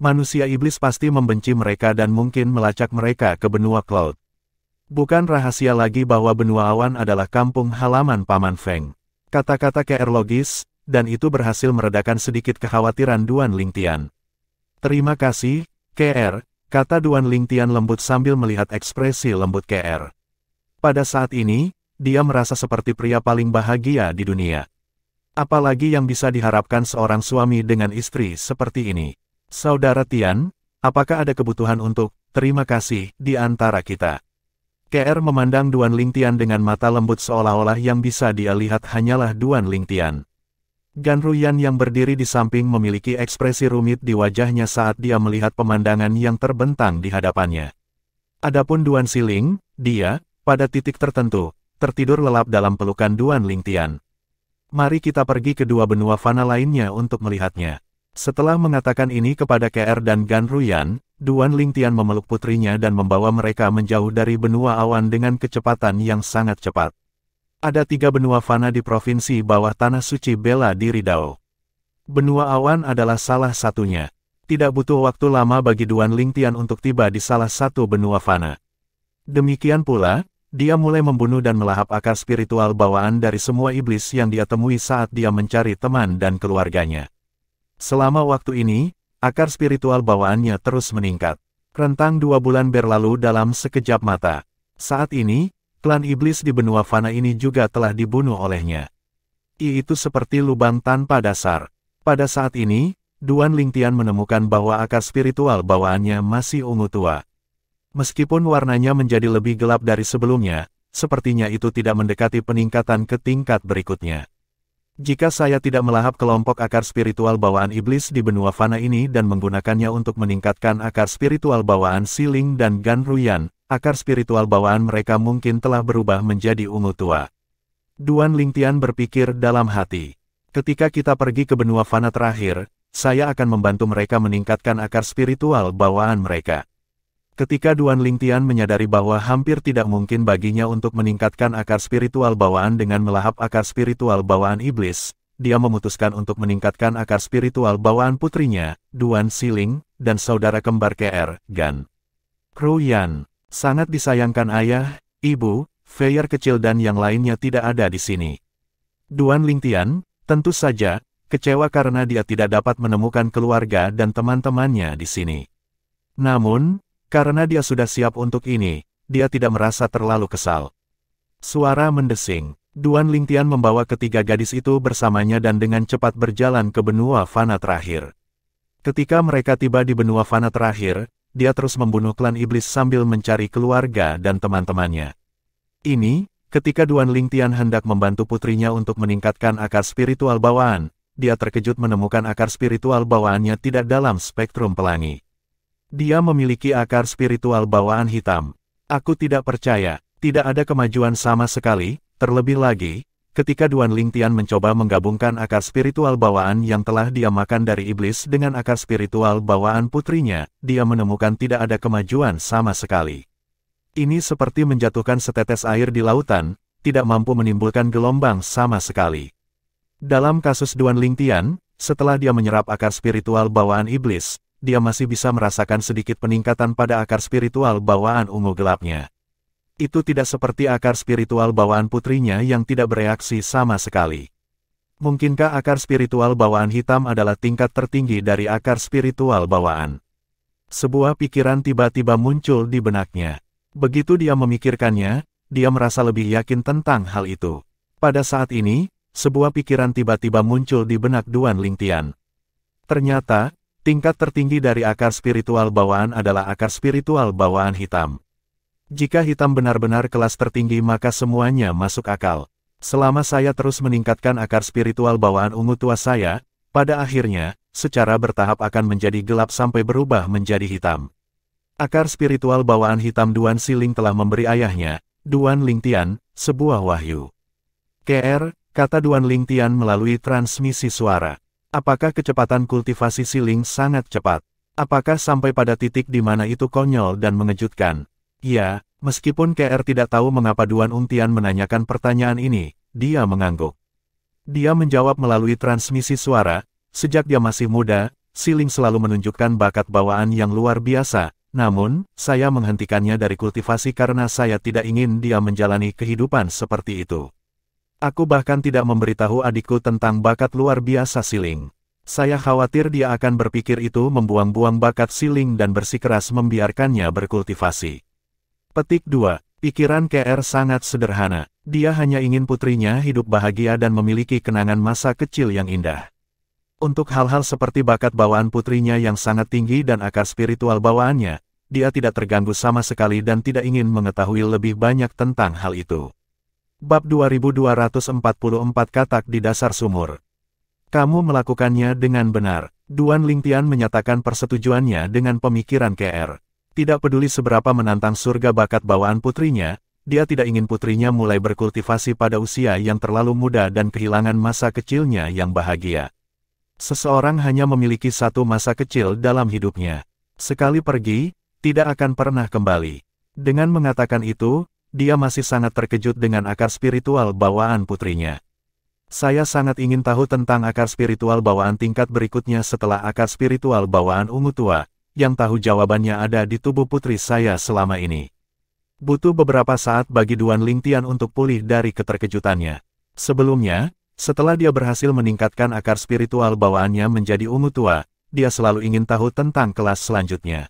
Manusia iblis pasti membenci mereka dan mungkin melacak mereka ke benua Cloud. Bukan rahasia lagi bahwa benua awan adalah kampung halaman Paman Feng. Kata-kata KR logis, dan itu berhasil meredakan sedikit kekhawatiran Duan Lingtian. Terima kasih, KR, kata Duan Lingtian lembut sambil melihat ekspresi lembut KR. Pada saat ini, dia merasa seperti pria paling bahagia di dunia. Apalagi yang bisa diharapkan seorang suami dengan istri seperti ini. Saudara Tian, apakah ada kebutuhan untuk terima kasih di antara kita? KR memandang Duan Lingtian dengan mata lembut seolah-olah yang bisa dia lihat hanyalah Duan Lingtian. Gan Ruyan yang berdiri di samping memiliki ekspresi rumit di wajahnya saat dia melihat pemandangan yang terbentang di hadapannya. Adapun Duan Siling, dia, pada titik tertentu, tertidur lelap dalam pelukan Duan Lingtian. Mari kita pergi ke dua benua fana lainnya untuk melihatnya. Setelah mengatakan ini kepada KR dan Gan Ruyan, Duan Lingtian memeluk putrinya dan membawa mereka menjauh dari benua awan dengan kecepatan yang sangat cepat. Ada 3 benua fana di provinsi bawah tanah suci bela diri Dao. Benua awan adalah salah satunya. Tidak butuh waktu lama bagi Duan Lingtian untuk tiba di salah satu benua fana. Demikian pula, dia mulai membunuh dan melahap akar spiritual bawaan dari semua iblis yang dia temui saat dia mencari teman dan keluarganya. Selama waktu ini, akar spiritual bawaannya terus meningkat. Rentang 2 bulan berlalu dalam sekejap mata. Saat ini, klan iblis di benua fana ini juga telah dibunuh olehnya. Itu seperti lubang tanpa dasar. Pada saat ini, Duan Lingtian menemukan bahwa akar spiritual bawaannya masih ungu tua. Meskipun warnanya menjadi lebih gelap dari sebelumnya, sepertinya itu tidak mendekati peningkatan ke tingkat berikutnya. Jika saya tidak melahap kelompok akar spiritual bawaan iblis di benua fana ini dan menggunakannya untuk meningkatkan akar spiritual bawaan Siling dan Gan Ruyan, akar spiritual bawaan mereka mungkin telah berubah menjadi ungu tua. Duan Lingtian berpikir dalam hati. Ketika kita pergi ke benua fana terakhir, saya akan membantu mereka meningkatkan akar spiritual bawaan mereka. Ketika Duan Lingtian menyadari bahwa hampir tidak mungkin baginya untuk meningkatkan akar spiritual bawaan dengan melahap akar spiritual bawaan iblis, dia memutuskan untuk meningkatkan akar spiritual bawaan putrinya, Duan Siling, dan saudara kembar KR, Gan Ruyan. Sangat disayangkan ayah, ibu, Feier kecil dan yang lainnya tidak ada di sini. Duan Lingtian, tentu saja, kecewa karena dia tidak dapat menemukan keluarga dan teman-temannya di sini. Namun, karena dia sudah siap untuk ini, dia tidak merasa terlalu kesal. Suara mendesing. Duan Lingtian membawa ketiga gadis itu bersamanya dan dengan cepat berjalan ke benua fana terakhir. Ketika mereka tiba di benua fana terakhir, dia terus membunuh klan iblis sambil mencari keluarga dan teman-temannya. Ini, ketika Duan Lingtian hendak membantu putrinya untuk meningkatkan akar spiritual bawaan, dia terkejut menemukan akar spiritual bawaannya tidak dalam spektrum pelangi. Dia memiliki akar spiritual bawaan hitam. Aku tidak percaya, tidak ada kemajuan sama sekali, terlebih lagi, ketika Duan Lingtian mencoba menggabungkan akar spiritual bawaan yang telah dia makan dari iblis dengan akar spiritual bawaan putrinya, dia menemukan tidak ada kemajuan sama sekali. Ini seperti menjatuhkan setetes air di lautan, tidak mampu menimbulkan gelombang sama sekali. Dalam kasus Duan Lingtian, setelah dia menyerap akar spiritual bawaan iblis, dia masih bisa merasakan sedikit peningkatan pada akar spiritual bawaan ungu gelapnya. Itu tidak seperti akar spiritual bawaan putrinya yang tidak bereaksi sama sekali. Mungkinkah akar spiritual bawaan hitam adalah tingkat tertinggi dari akar spiritual bawaan? Sebuah pikiran tiba-tiba muncul di benaknya. Begitu dia memikirkannya, dia merasa lebih yakin tentang hal itu. Pada saat ini, sebuah pikiran tiba-tiba muncul di benak Duan Lingtian. Ternyata, tingkat tertinggi dari akar spiritual bawaan adalah akar spiritual bawaan hitam. Jika hitam benar-benar kelas tertinggi maka semuanya masuk akal. Selama saya terus meningkatkan akar spiritual bawaan ungu tua saya pada akhirnya, secara bertahap akan menjadi gelap sampai berubah menjadi hitam. Akar spiritual bawaan hitam Duan Siling telah memberi ayahnya, Duan Lingtian, sebuah wahyu. "KR," kata Duan Lingtian melalui transmisi suara. "Apakah kecepatan kultivasi Siling sangat cepat? Apakah sampai pada titik di mana itu konyol dan mengejutkan?" Ya, meskipun KR tidak tahu mengapa Duan Ungtian menanyakan pertanyaan ini, dia mengangguk. Dia menjawab melalui transmisi suara, "Sejak dia masih muda, Siling selalu menunjukkan bakat bawaan yang luar biasa, namun, saya menghentikannya dari kultivasi karena saya tidak ingin dia menjalani kehidupan seperti itu. Aku bahkan tidak memberitahu adikku tentang bakat luar biasa Siling. Saya khawatir dia akan berpikir itu membuang-buang bakat Siling dan bersikeras membiarkannya berkultivasi." Petik 2. Pikiran KR sangat sederhana. Dia hanya ingin putrinya hidup bahagia dan memiliki kenangan masa kecil yang indah. Untuk hal-hal seperti bakat bawaan putrinya yang sangat tinggi dan akar spiritual bawaannya, dia tidak terganggu sama sekali dan tidak ingin mengetahui lebih banyak tentang hal itu. Bab 2244 Katak di Dasar Sumur. "Kamu melakukannya dengan benar." Duan Lingtian menyatakan persetujuannya dengan pemikiran KR. Tidak peduli seberapa menantang surga bakat bawaan putrinya, dia tidak ingin putrinya mulai berkultivasi pada usia yang terlalu muda dan kehilangan masa kecilnya yang bahagia. Seseorang hanya memiliki satu masa kecil dalam hidupnya. Sekali pergi, tidak akan pernah kembali. Dengan mengatakan itu, dia masih sangat terkejut dengan akar spiritual bawaan putrinya. "Saya sangat ingin tahu tentang akar spiritual bawaan tingkat berikutnya setelah akar spiritual bawaan ungu tua, yang tahu jawabannya ada di tubuh putri saya selama ini." Butuh beberapa saat bagi Duan Lingtian untuk pulih dari keterkejutannya. Sebelumnya, setelah dia berhasil meningkatkan akar spiritual bawaannya menjadi ungu tua, dia selalu ingin tahu tentang kelas selanjutnya.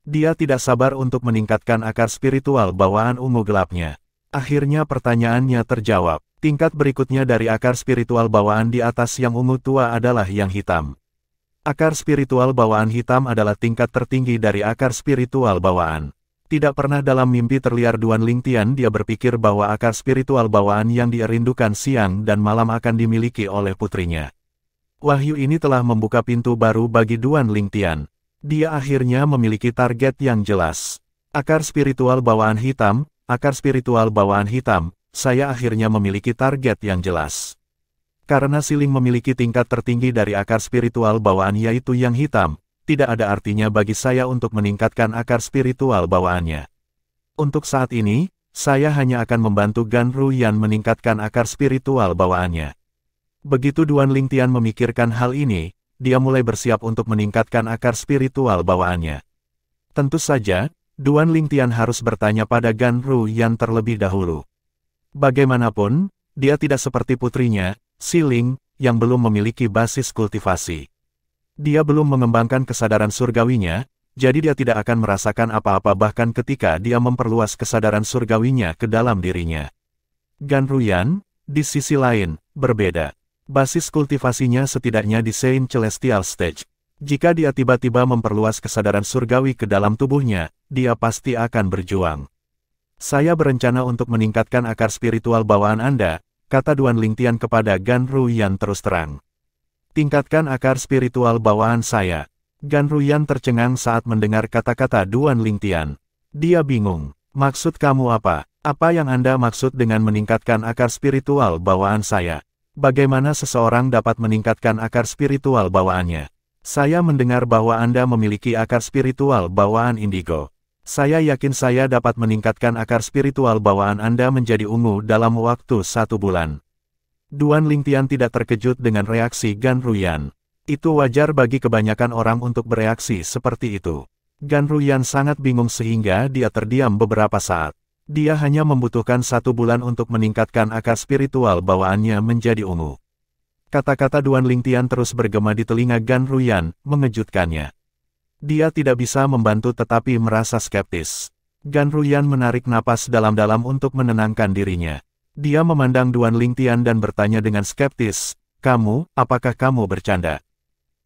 Dia tidak sabar untuk meningkatkan akar spiritual bawaan ungu gelapnya. Akhirnya pertanyaannya terjawab. Tingkat berikutnya dari akar spiritual bawaan di atas yang ungu tua adalah yang hitam. Akar spiritual bawaan hitam adalah tingkat tertinggi dari akar spiritual bawaan. Tidak pernah dalam mimpi terliar Duan Lingtian dia berpikir bahwa akar spiritual bawaan yang dia rindukan siang dan malam akan dimiliki oleh putrinya. Wahyu ini telah membuka pintu baru bagi Duan Lingtian. Dia akhirnya memiliki target yang jelas. Akar spiritual bawaan hitam, akar spiritual bawaan hitam, saya akhirnya memiliki target yang jelas. Karena Siling memiliki tingkat tertinggi dari akar spiritual bawaan yaitu yang hitam, tidak ada artinya bagi saya untuk meningkatkan akar spiritual bawaannya. Untuk saat ini, saya hanya akan membantu Gan Ruyan meningkatkan akar spiritual bawaannya. Begitu Duan Lingtian memikirkan hal ini, dia mulai bersiap untuk meningkatkan akar spiritual bawaannya. Tentu saja, Duan Lingtian harus bertanya pada Gan Ruyan terlebih dahulu. Bagaimanapun, dia tidak seperti putrinya, Siling, yang belum memiliki basis kultivasi. Dia belum mengembangkan kesadaran surgawinya, jadi dia tidak akan merasakan apa-apa bahkan ketika dia memperluas kesadaran surgawinya ke dalam dirinya. Gan Ruyan, di sisi lain, berbeda. Basis kultivasinya setidaknya di Saint Celestial Stage. Jika dia tiba-tiba memperluas kesadaran surgawi ke dalam tubuhnya, dia pasti akan berjuang. "Saya berencana untuk meningkatkan akar spiritual bawaan Anda," kata Duan Lingtian kepada Gan Ruyan terus terang. "Tingkatkan akar spiritual bawaan saya." Gan Ruyan tercengang saat mendengar kata-kata Duan Lingtian. Dia bingung. "Maksud kamu apa? Apa yang Anda maksud dengan meningkatkan akar spiritual bawaan saya? Bagaimana seseorang dapat meningkatkan akar spiritual bawaannya? Saya mendengar bahwa Anda memiliki akar spiritual bawaan indigo. Saya yakin saya dapat meningkatkan akar spiritual bawaan Anda menjadi ungu dalam waktu 1 bulan." Duan Lingtian tidak terkejut dengan reaksi Gan Ruyan. Itu wajar bagi kebanyakan orang untuk bereaksi seperti itu. Gan Ruyan sangat bingung sehingga dia terdiam beberapa saat. Dia hanya membutuhkan 1 bulan untuk meningkatkan akar spiritual bawaannya menjadi ungu. Kata-kata Duan Lingtian terus bergema di telinga Gan Ruyan, mengejutkannya. Dia tidak bisa membantu tetapi merasa skeptis. Gan Ruyan menarik napas dalam-dalam untuk menenangkan dirinya. Dia memandang Duan Lingtian dan bertanya dengan skeptis, apakah kamu bercanda?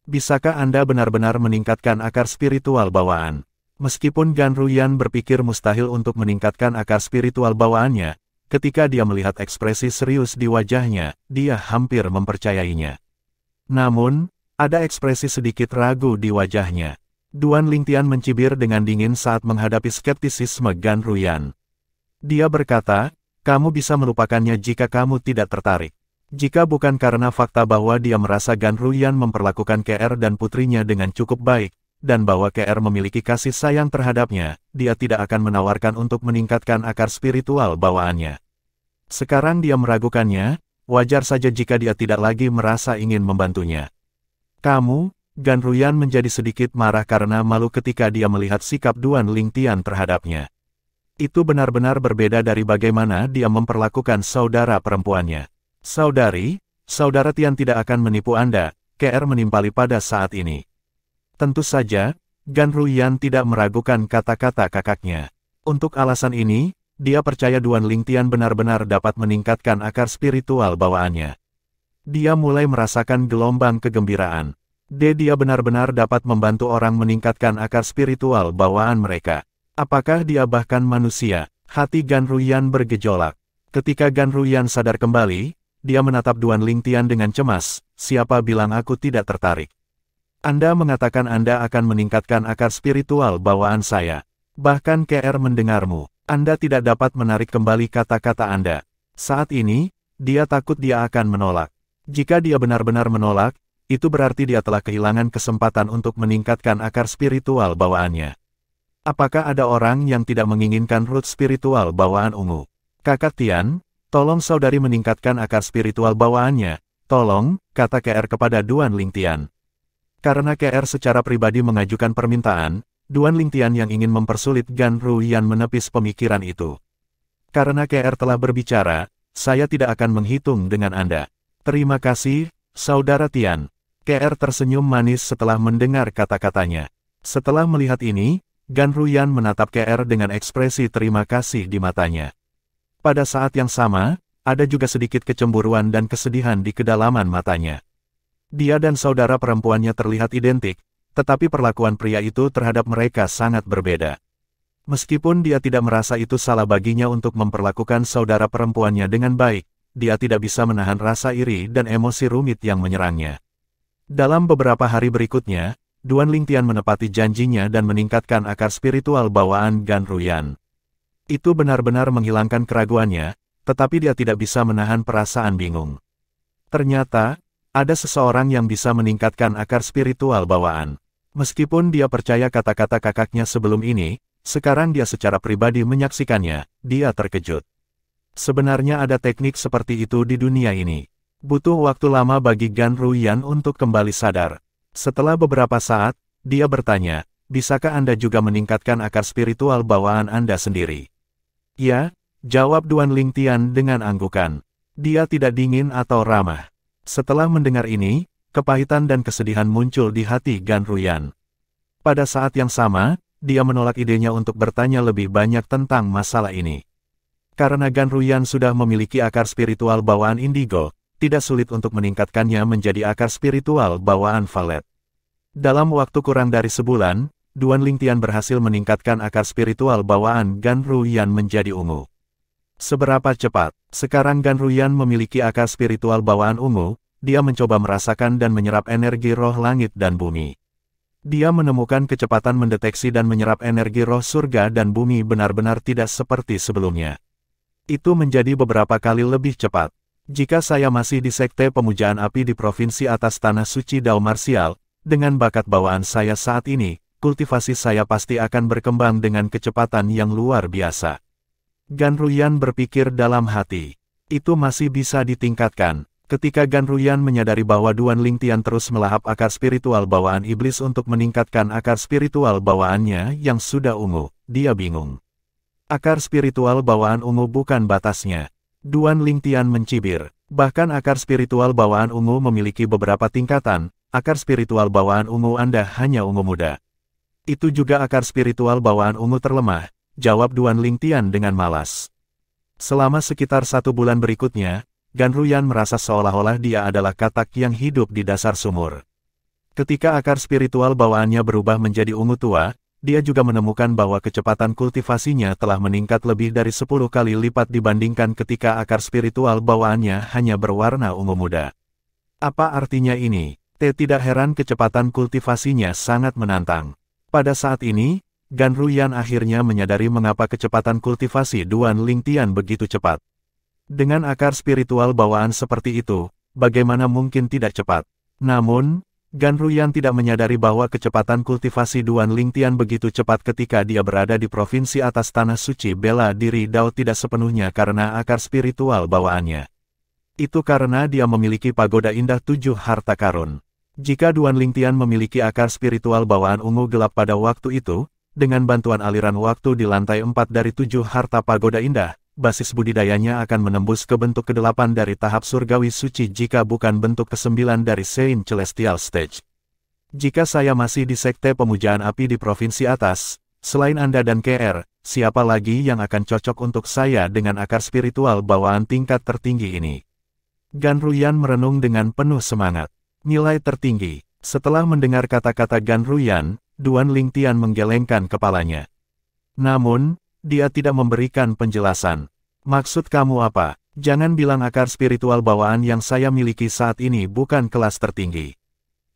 Bisakah Anda benar-benar meningkatkan akar spiritual bawaan?" Meskipun Gan Ruyan berpikir mustahil untuk meningkatkan akar spiritual bawaannya, ketika dia melihat ekspresi serius di wajahnya, dia hampir mempercayainya. Namun, ada ekspresi sedikit ragu di wajahnya. Duan Lingtian mencibir dengan dingin saat menghadapi skeptisisme Gan Ruyan. Dia berkata, kamu bisa melupakannya jika kamu tidak tertarik. Jika bukan karena fakta bahwa dia merasa Gan Ruyan memperlakukan KR dan putrinya dengan cukup baik, dan bahwa KR memiliki kasih sayang terhadapnya, dia tidak akan menawarkan untuk meningkatkan akar spiritual bawaannya. Sekarang dia meragukannya, wajar saja jika dia tidak lagi merasa ingin membantunya. Kamu, Gan Ruyan menjadi sedikit marah karena malu ketika dia melihat sikap Duan Lingtian terhadapnya. Itu benar-benar berbeda dari bagaimana dia memperlakukan saudara perempuannya. Saudara Tian tidak akan menipu Anda, KR menimpali pada saat ini. Tentu saja, Gan Ruyan tidak meragukan kata-kata kakaknya. Untuk alasan ini, dia percaya Duan Lingtian benar-benar dapat meningkatkan akar spiritual bawaannya. Dia mulai merasakan gelombang kegembiraan. Dia benar-benar dapat membantu orang meningkatkan akar spiritual bawaan mereka. Apakah dia bahkan manusia? Hati Gan Ruyan bergejolak. Ketika Gan Ruyan sadar kembali, dia menatap Duan Lingtian dengan cemas. Siapa bilang aku tidak tertarik? Anda mengatakan Anda akan meningkatkan akar spiritual bawaan saya. Bahkan KR mendengarmu. Anda tidak dapat menarik kembali kata-kata Anda. Saat ini, dia takut dia akan menolak. Jika dia benar-benar menolak, itu berarti dia telah kehilangan kesempatan untuk meningkatkan akar spiritual bawaannya. Apakah ada orang yang tidak menginginkan root spiritual bawaan ungu? Kakak Tian, tolong saudari meningkatkan akar spiritual bawaannya. Tolong, kata KR kepada Duan Lingtian. Karena KR secara pribadi mengajukan permintaan, Duan Lingtian yang ingin mempersulit Gan Ruyan menepis pemikiran itu. Karena KR telah berbicara, saya tidak akan menghitung dengan Anda. Terima kasih, Saudara Tian. KR tersenyum manis setelah mendengar kata-katanya. Setelah melihat ini, Gan Ruyan menatap KR dengan ekspresi terima kasih di matanya. Pada saat yang sama, ada juga sedikit kecemburuan dan kesedihan di kedalaman matanya. Dia dan saudara perempuannya terlihat identik, tetapi perlakuan pria itu terhadap mereka sangat berbeda. Meskipun dia tidak merasa itu salah baginya untuk memperlakukan saudara perempuannya dengan baik, dia tidak bisa menahan rasa iri dan emosi rumit yang menyerangnya. Dalam beberapa hari berikutnya, Duan Lingtian menepati janjinya dan meningkatkan akar spiritual bawaan Gan Ruyan. Itu benar-benar menghilangkan keraguannya, tetapi dia tidak bisa menahan perasaan bingung. Ternyata, ada seseorang yang bisa meningkatkan akar spiritual bawaan. Meskipun dia percaya kata-kata kakaknya sebelum ini, sekarang dia secara pribadi menyaksikannya, dia terkejut. Sebenarnya ada teknik seperti itu di dunia ini. Butuh waktu lama bagi Gan Ruyan untuk kembali sadar. Setelah beberapa saat, dia bertanya, bisakah Anda juga meningkatkan akar spiritual bawaan Anda sendiri? Ya, jawab Duan Lingtian dengan anggukan. Dia tidak dingin atau ramah. Setelah mendengar ini, kepahitan dan kesedihan muncul di hati Gan Ruyan. Pada saat yang sama, dia menolak idenya untuk bertanya lebih banyak tentang masalah ini. Karena Gan Ruyan sudah memiliki akar spiritual bawaan indigo, tidak sulit untuk meningkatkannya menjadi akar spiritual bawaan violet. Dalam waktu kurang dari sebulan, Duan Lingtian berhasil meningkatkan akar spiritual bawaan Gan Ruyan menjadi ungu. Seberapa cepat? Sekarang Gan Ruyan memiliki akar spiritual bawaan ungu, dia mencoba merasakan dan menyerap energi roh langit dan bumi. Dia menemukan kecepatan mendeteksi dan menyerap energi roh surga dan bumi benar-benar tidak seperti sebelumnya. Itu menjadi beberapa kali lebih cepat. Jika saya masih di Sekte Pemujaan Api di Provinsi Atas Tanah Suci Dao Marsial, dengan bakat bawaan saya saat ini, kultivasi saya pasti akan berkembang dengan kecepatan yang luar biasa. Gan Ruyan berpikir dalam hati. Itu masih bisa ditingkatkan. Ketika Gan Ruyan menyadari bahwa Duan Lingtian terus melahap akar spiritual bawaan iblis untuk meningkatkan akar spiritual bawaannya yang sudah ungu, dia bingung. Akar spiritual bawaan ungu bukan batasnya. Duan Lingtian mencibir. Bahkan akar spiritual bawaan ungu memiliki beberapa tingkatan. Akar spiritual bawaan ungu Anda hanya ungu muda. Itu juga akar spiritual bawaan ungu terlemah, jawab Duan Lingtian dengan malas. Selama sekitar 1 bulan berikutnya, Gan Ruyan merasa seolah-olah dia adalah katak yang hidup di dasar sumur. Ketika akar spiritual bawaannya berubah menjadi ungu tua, dia juga menemukan bahwa kecepatan kultivasinya telah meningkat lebih dari 10 kali lipat dibandingkan ketika akar spiritual bawaannya hanya berwarna ungu muda. Apa artinya ini? Tidak heran kecepatan kultivasinya sangat menantang. Pada saat ini, Gan Ruyan akhirnya menyadari mengapa kecepatan kultivasi Duan Lingtian begitu cepat. Dengan akar spiritual bawaan seperti itu, bagaimana mungkin tidak cepat? Namun, Gan Ruyan tidak menyadari bahwa kecepatan kultivasi Duan Lingtian begitu cepat ketika dia berada di provinsi atas tanah suci bela diri Dao tidak sepenuhnya karena akar spiritual bawaannya. Itu karena dia memiliki pagoda indah 7 harta karun. Jika Duan Lingtian memiliki akar spiritual bawaan ungu gelap pada waktu itu, dengan bantuan aliran waktu di lantai 4 dari 7 harta pagoda indah, basis budidayanya akan menembus ke bentuk ke-8 dari tahap surgawi suci jika bukan bentuk ke-9 dari Saint Celestial Stage. Jika saya masih di sekte pemujaan api di provinsi atas, selain Anda dan KR, siapa lagi yang akan cocok untuk saya dengan akar spiritual bawaan tingkat tertinggi ini? Gan Ruyan merenung dengan penuh semangat. Nilai tertinggi. Setelah mendengar kata-kata Gan Ruyan, Duan Lingtian menggelengkan kepalanya. Namun, dia tidak memberikan penjelasan. Maksud kamu apa? Jangan bilang akar spiritual bawaan yang saya miliki saat ini bukan kelas tertinggi.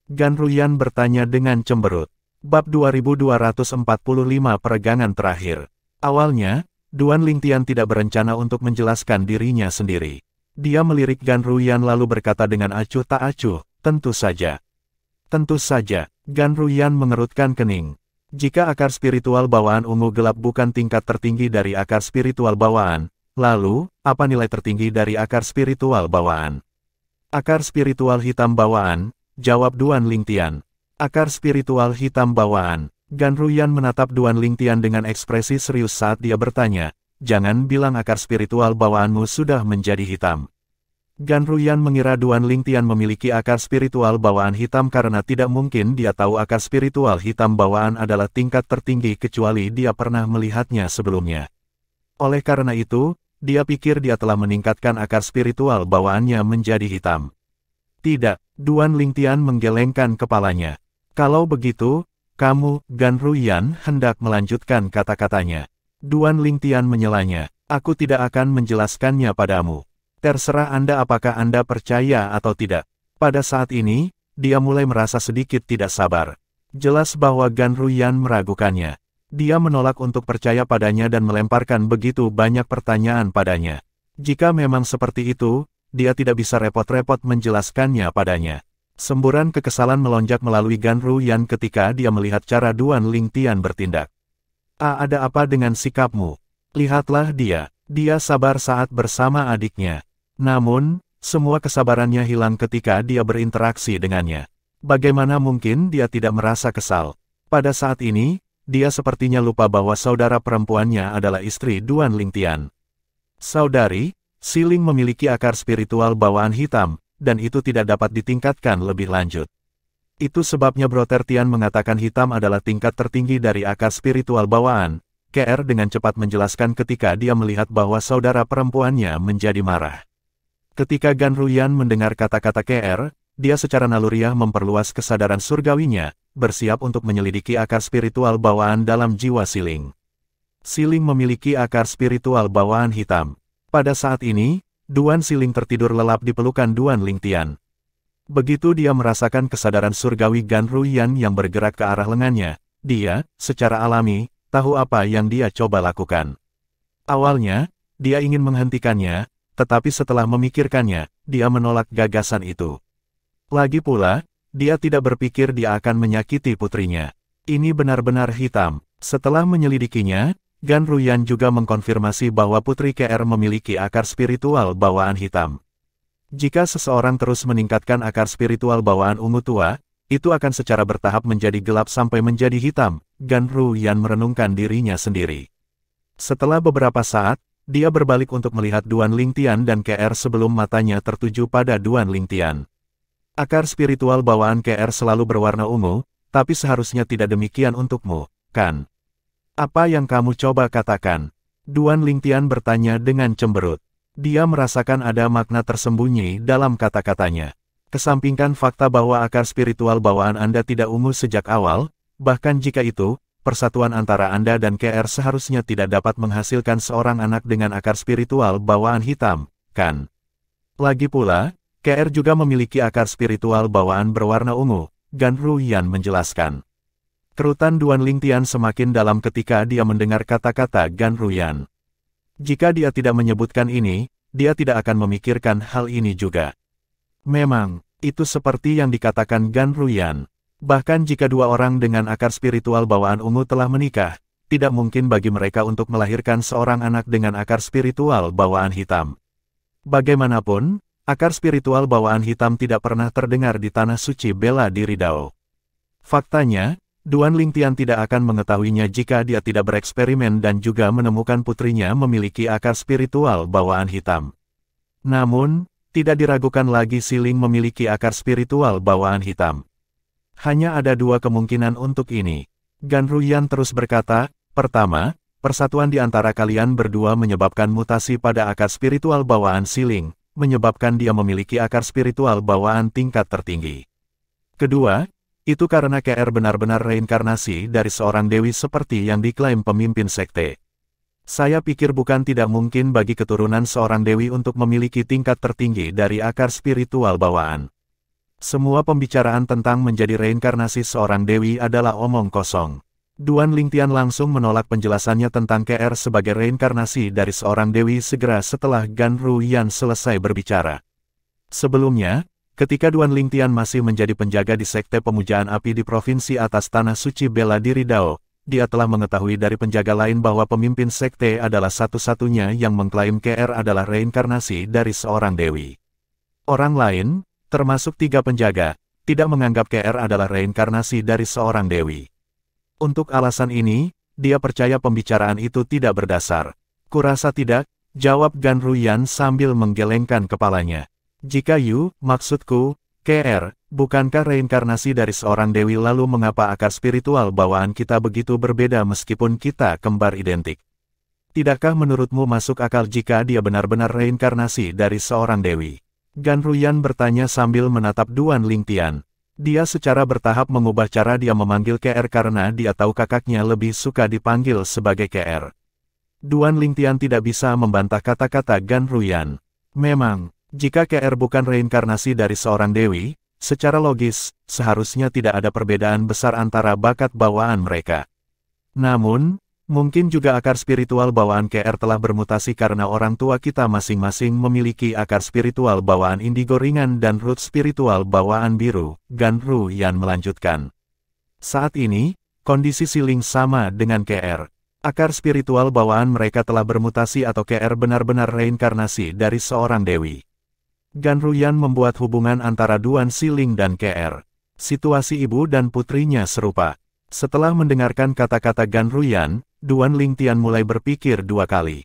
Gan Ruyan bertanya dengan cemberut. Bab 2245 Peregangan Terakhir. Awalnya, Duan Lingtian tidak berencana untuk menjelaskan dirinya sendiri. Dia melirik Gan Ruyan lalu berkata dengan acuh tak acuh, tentu saja. Tentu saja, Gan Ruyan mengerutkan kening. Jika akar spiritual bawaan ungu gelap bukan tingkat tertinggi dari akar spiritual bawaan, lalu, apa nilai tertinggi dari akar spiritual bawaan? Akar spiritual hitam bawaan, jawab Duan Lingtian. Akar spiritual hitam bawaan. Gan Ruyan menatap Duan Lingtian dengan ekspresi serius saat dia bertanya, jangan bilang akar spiritual bawaanmu sudah menjadi hitam. Gan Ruyan mengira Duan Lingtian memiliki akar spiritual bawaan hitam karena tidak mungkin dia tahu akar spiritual hitam bawaan adalah tingkat tertinggi kecuali dia pernah melihatnya sebelumnya. Oleh karena itu, dia pikir dia telah meningkatkan akar spiritual bawaannya menjadi hitam. Tidak, Duan Lingtian menggelengkan kepalanya. Kalau begitu, kamu, Gan Ruyan, hendak melanjutkan kata-katanya. Duan Lingtian menyelanya, aku tidak akan menjelaskannya padamu. Terserah Anda apakah Anda percaya atau tidak. Pada saat ini, dia mulai merasa sedikit tidak sabar. Jelas bahwa Gan Ruyan meragukannya. Dia menolak untuk percaya padanya dan melemparkan begitu banyak pertanyaan padanya. Jika memang seperti itu, dia tidak bisa repot-repot menjelaskannya padanya. Semburan kekesalan melonjak melalui Gan Ruyan ketika dia melihat cara Duan Lingtian bertindak. Ada apa dengan sikapmu? Lihatlah dia. Dia sabar saat bersama adiknya. Namun, semua kesabarannya hilang ketika dia berinteraksi dengannya. Bagaimana mungkin dia tidak merasa kesal? Pada saat ini, dia sepertinya lupa bahwa saudara perempuannya adalah istri Duan Lingtian. Saudari, Siling memiliki akar spiritual bawaan hitam, dan itu tidak dapat ditingkatkan lebih lanjut. Itu sebabnya Brother Tian mengatakan hitam adalah tingkat tertinggi dari akar spiritual bawaan. KR dengan cepat menjelaskan ketika dia melihat bahwa saudara perempuannya menjadi marah. Ketika Gan Ruyan mendengar kata-kata KR, dia secara naluriah memperluas kesadaran surgawinya, bersiap untuk menyelidiki akar spiritual bawaan dalam jiwa Siling. Siling memiliki akar spiritual bawaan hitam. Pada saat ini, Duan Siling tertidur lelap di pelukan Duan Lingtian. Begitu dia merasakan kesadaran surgawi Gan Ruyan yang bergerak ke arah lengannya, dia, secara alami, tahu apa yang dia coba lakukan. Awalnya, dia ingin menghentikannya, tetapi setelah memikirkannya, dia menolak gagasan itu. Lagi pula, dia tidak berpikir dia akan menyakiti putrinya. Ini benar-benar hitam. Setelah menyelidikinya, Gan Ruyan juga mengkonfirmasi bahwa putri KR memiliki akar spiritual bawaan hitam. Jika seseorang terus meningkatkan akar spiritual bawaan ungu tua, itu akan secara bertahap menjadi gelap sampai menjadi hitam. Gan Ruyan merenungkan dirinya sendiri. Setelah beberapa saat, dia berbalik untuk melihat Duan Lingtian dan KR sebelum matanya tertuju pada Duan Lingtian. Akar spiritual bawaan KR selalu berwarna ungu, tapi seharusnya tidak demikian untukmu, kan? Apa yang kamu coba katakan? Duan Lingtian bertanya dengan cemberut. Dia merasakan ada makna tersembunyi dalam kata-katanya. Kesampingkan fakta bahwa akar spiritual bawaan Anda tidak ungu sejak awal, bahkan jika itu, persatuan antara Anda dan KR seharusnya tidak dapat menghasilkan seorang anak dengan akar spiritual bawaan hitam, kan? Lagi pula, KR juga memiliki akar spiritual bawaan berwarna ungu, Gan Ruyan menjelaskan. Kerutan Duan Lingtian semakin dalam ketika dia mendengar kata-kata Gan Ruyan. Jika dia tidak menyebutkan ini, dia tidak akan memikirkan hal ini juga. Memang, itu seperti yang dikatakan Gan Ruyan. Bahkan jika dua orang dengan akar spiritual bawaan ungu telah menikah, tidak mungkin bagi mereka untuk melahirkan seorang anak dengan akar spiritual bawaan hitam. Bagaimanapun, akar spiritual bawaan hitam tidak pernah terdengar di tanah suci bela diri Dao. Faktanya, Duan Lingtian tidak akan mengetahuinya jika dia tidak bereksperimen dan juga menemukan putrinya memiliki akar spiritual bawaan hitam. Namun, tidak diragukan lagi Si Ling memiliki akar spiritual bawaan hitam. Hanya ada dua kemungkinan untuk ini. Gan Ruyan terus berkata, pertama, persatuan di antara kalian berdua menyebabkan mutasi pada akar spiritual bawaan Si Ling, menyebabkan dia memiliki akar spiritual bawaan tingkat tertinggi. Kedua, itu karena KR benar-benar reinkarnasi dari seorang dewi seperti yang diklaim pemimpin sekte. Saya pikir bukan tidak mungkin bagi keturunan seorang dewi untuk memiliki tingkat tertinggi dari akar spiritual bawaan. Semua pembicaraan tentang menjadi reinkarnasi seorang dewi adalah omong kosong. Duan Lingtian langsung menolak penjelasannya tentang KR sebagai reinkarnasi dari seorang dewi segera setelah Gan Ruyan selesai berbicara. Sebelumnya, ketika Duan Lingtian masih menjadi penjaga di Sekte Pemujaan Api di Provinsi Atas Tanah Suci Bela Diri Dao, dia telah mengetahui dari penjaga lain bahwa pemimpin sekte adalah satu-satunya yang mengklaim KR adalah reinkarnasi dari seorang dewi. Orang lain, termasuk 3 penjaga, tidak menganggap KR adalah reinkarnasi dari seorang dewi. Untuk alasan ini, dia percaya pembicaraan itu tidak berdasar. Kurasa tidak, jawab Gan Ruyan sambil menggelengkan kepalanya. Jika maksudku, KR, bukankah reinkarnasi dari seorang dewi lalu mengapa akar spiritual bawaan kita begitu berbeda meskipun kita kembar identik? Tidakkah menurutmu masuk akal jika dia benar-benar reinkarnasi dari seorang dewi? Gan Ruyan bertanya sambil menatap Duan Lingtian. Dia secara bertahap mengubah cara dia memanggil KR karena dia tahu kakaknya lebih suka dipanggil sebagai KR. Duan Lingtian tidak bisa membantah kata-kata Gan Ruyan. Memang, jika KR bukan reinkarnasi dari seorang dewi, secara logis, seharusnya tidak ada perbedaan besar antara bakat bawaan mereka. Namun, mungkin juga akar spiritual bawaan KR telah bermutasi karena orang tua kita masing-masing memiliki akar spiritual bawaan indigo ringan dan root spiritual bawaan biru, Gan Ruyan melanjutkan. Saat ini, kondisi Si Ling sama dengan KR. Akar spiritual bawaan mereka telah bermutasi atau KR benar-benar reinkarnasi dari seorang dewi. Gan Ruyan membuat hubungan antara Duan Si Ling dan KR. Situasi ibu dan putrinya serupa. Setelah mendengarkan kata-kata Gan Ruyan, Duan Lingtian mulai berpikir 2 kali.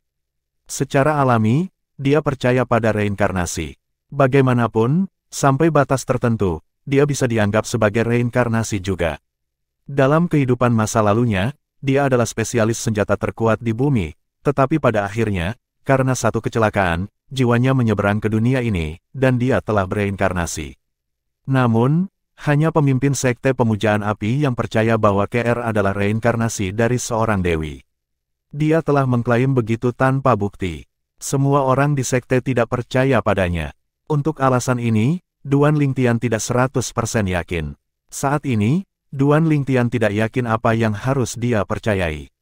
Secara alami, dia percaya pada reinkarnasi. Bagaimanapun, sampai batas tertentu, dia bisa dianggap sebagai reinkarnasi juga. Dalam kehidupan masa lalunya, dia adalah spesialis senjata terkuat di bumi, tetapi pada akhirnya, karena satu kecelakaan, jiwanya menyeberang ke dunia ini, dan dia telah bereinkarnasi. Namun, hanya pemimpin Sekte Pemujaan Api yang percaya bahwa KR adalah reinkarnasi dari seorang dewi. Dia telah mengklaim begitu tanpa bukti. Semua orang di sekte tidak percaya padanya. Untuk alasan ini, Duan Lingtian tidak 100% yakin. Saat ini, Duan Lingtian tidak yakin apa yang harus dia percayai.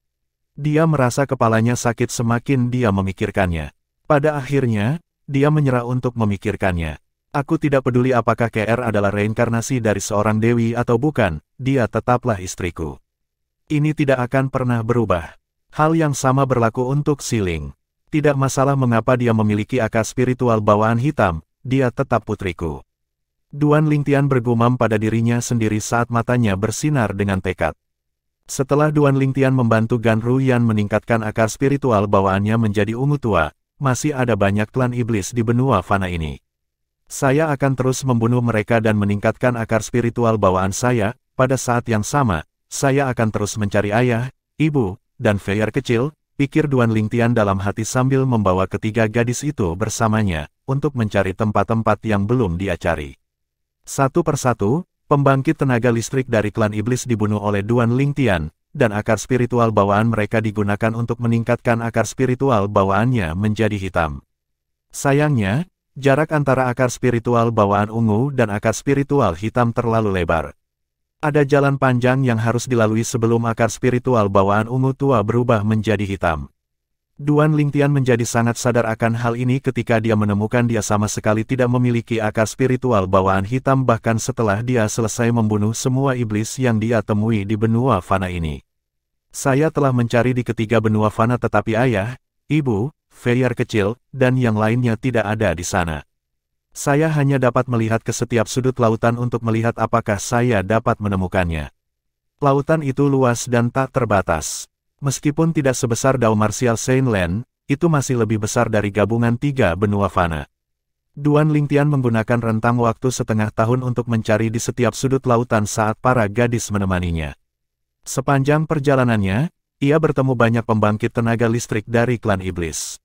Dia merasa kepalanya sakit semakin dia memikirkannya. Pada akhirnya, dia menyerah untuk memikirkannya. Aku tidak peduli apakah KR adalah reinkarnasi dari seorang dewi atau bukan, dia tetaplah istriku. Ini tidak akan pernah berubah. Hal yang sama berlaku untuk Si Ling. Tidak masalah mengapa dia memiliki akar spiritual bawaan hitam, dia tetap putriku. Duan Lingtian bergumam pada dirinya sendiri saat matanya bersinar dengan tekad. Setelah Duan Lingtian membantu Gan Ruyan meningkatkan akar spiritual bawaannya menjadi ungu tua, masih ada banyak klan iblis di benua fana ini. Saya akan terus membunuh mereka dan meningkatkan akar spiritual bawaan saya. Pada saat yang sama, saya akan terus mencari ayah, ibu, dan Feyar kecil, pikir Duan Lingtian dalam hati sambil membawa ketiga gadis itu bersamanya, untuk mencari tempat-tempat yang belum dia cari. Satu persatu, pembangkit tenaga listrik dari klan iblis dibunuh oleh Duan Lingtian, dan akar spiritual bawaan mereka digunakan untuk meningkatkan akar spiritual bawaannya menjadi hitam. Sayangnya, Jarak antara akar spiritual bawaan ungu dan akar spiritual hitam terlalu lebar. Ada jalan panjang yang harus dilalui sebelum akar spiritual bawaan ungu tua berubah menjadi hitam. Duan Lingtian menjadi sangat sadar akan hal ini ketika dia menemukan dia sama sekali tidak memiliki akar spiritual bawaan hitam bahkan setelah dia selesai membunuh semua iblis yang dia temui di benua fana ini. Saya telah mencari di ketiga benua fana tetapi ayah, ibu, Feyar kecil, dan yang lainnya tidak ada di sana. Saya hanya dapat melihat ke setiap sudut lautan untuk melihat apakah saya dapat menemukannya. Lautan itu luas dan tak terbatas. Meskipun tidak sebesar Dao Martial Saint Land, itu masih lebih besar dari gabungan tiga benua fana. Duan Lingtian menggunakan rentang waktu setengah tahun untuk mencari di setiap sudut lautan saat para gadis menemaninya. Sepanjang perjalanannya, ia bertemu banyak pembangkit tenaga listrik dari klan iblis.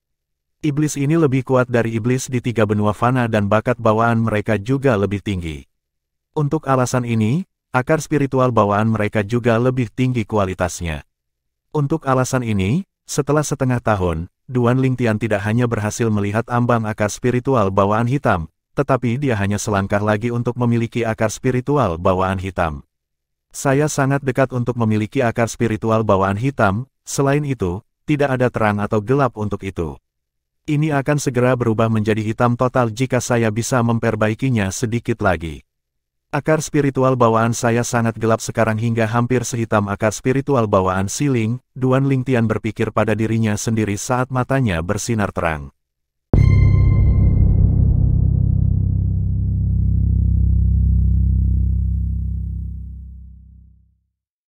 Iblis ini lebih kuat dari iblis di tiga benua fana dan bakat bawaan mereka juga lebih tinggi. Untuk alasan ini, akar spiritual bawaan mereka juga lebih tinggi kualitasnya. Untuk alasan ini, setelah setengah tahun, Duan Lingtian tidak hanya berhasil melihat ambang akar spiritual bawaan hitam, tetapi dia hanya selangkah lagi untuk memiliki akar spiritual bawaan hitam. Saya sangat dekat untuk memiliki akar spiritual bawaan hitam, selain itu, tidak ada terang atau gelap untuk itu. Ini akan segera berubah menjadi hitam total jika saya bisa memperbaikinya sedikit lagi. Akar spiritual bawaan saya sangat gelap sekarang hingga hampir sehitam akar spiritual bawaan Siling, Duan Lingtian berpikir pada dirinya sendiri saat matanya bersinar terang.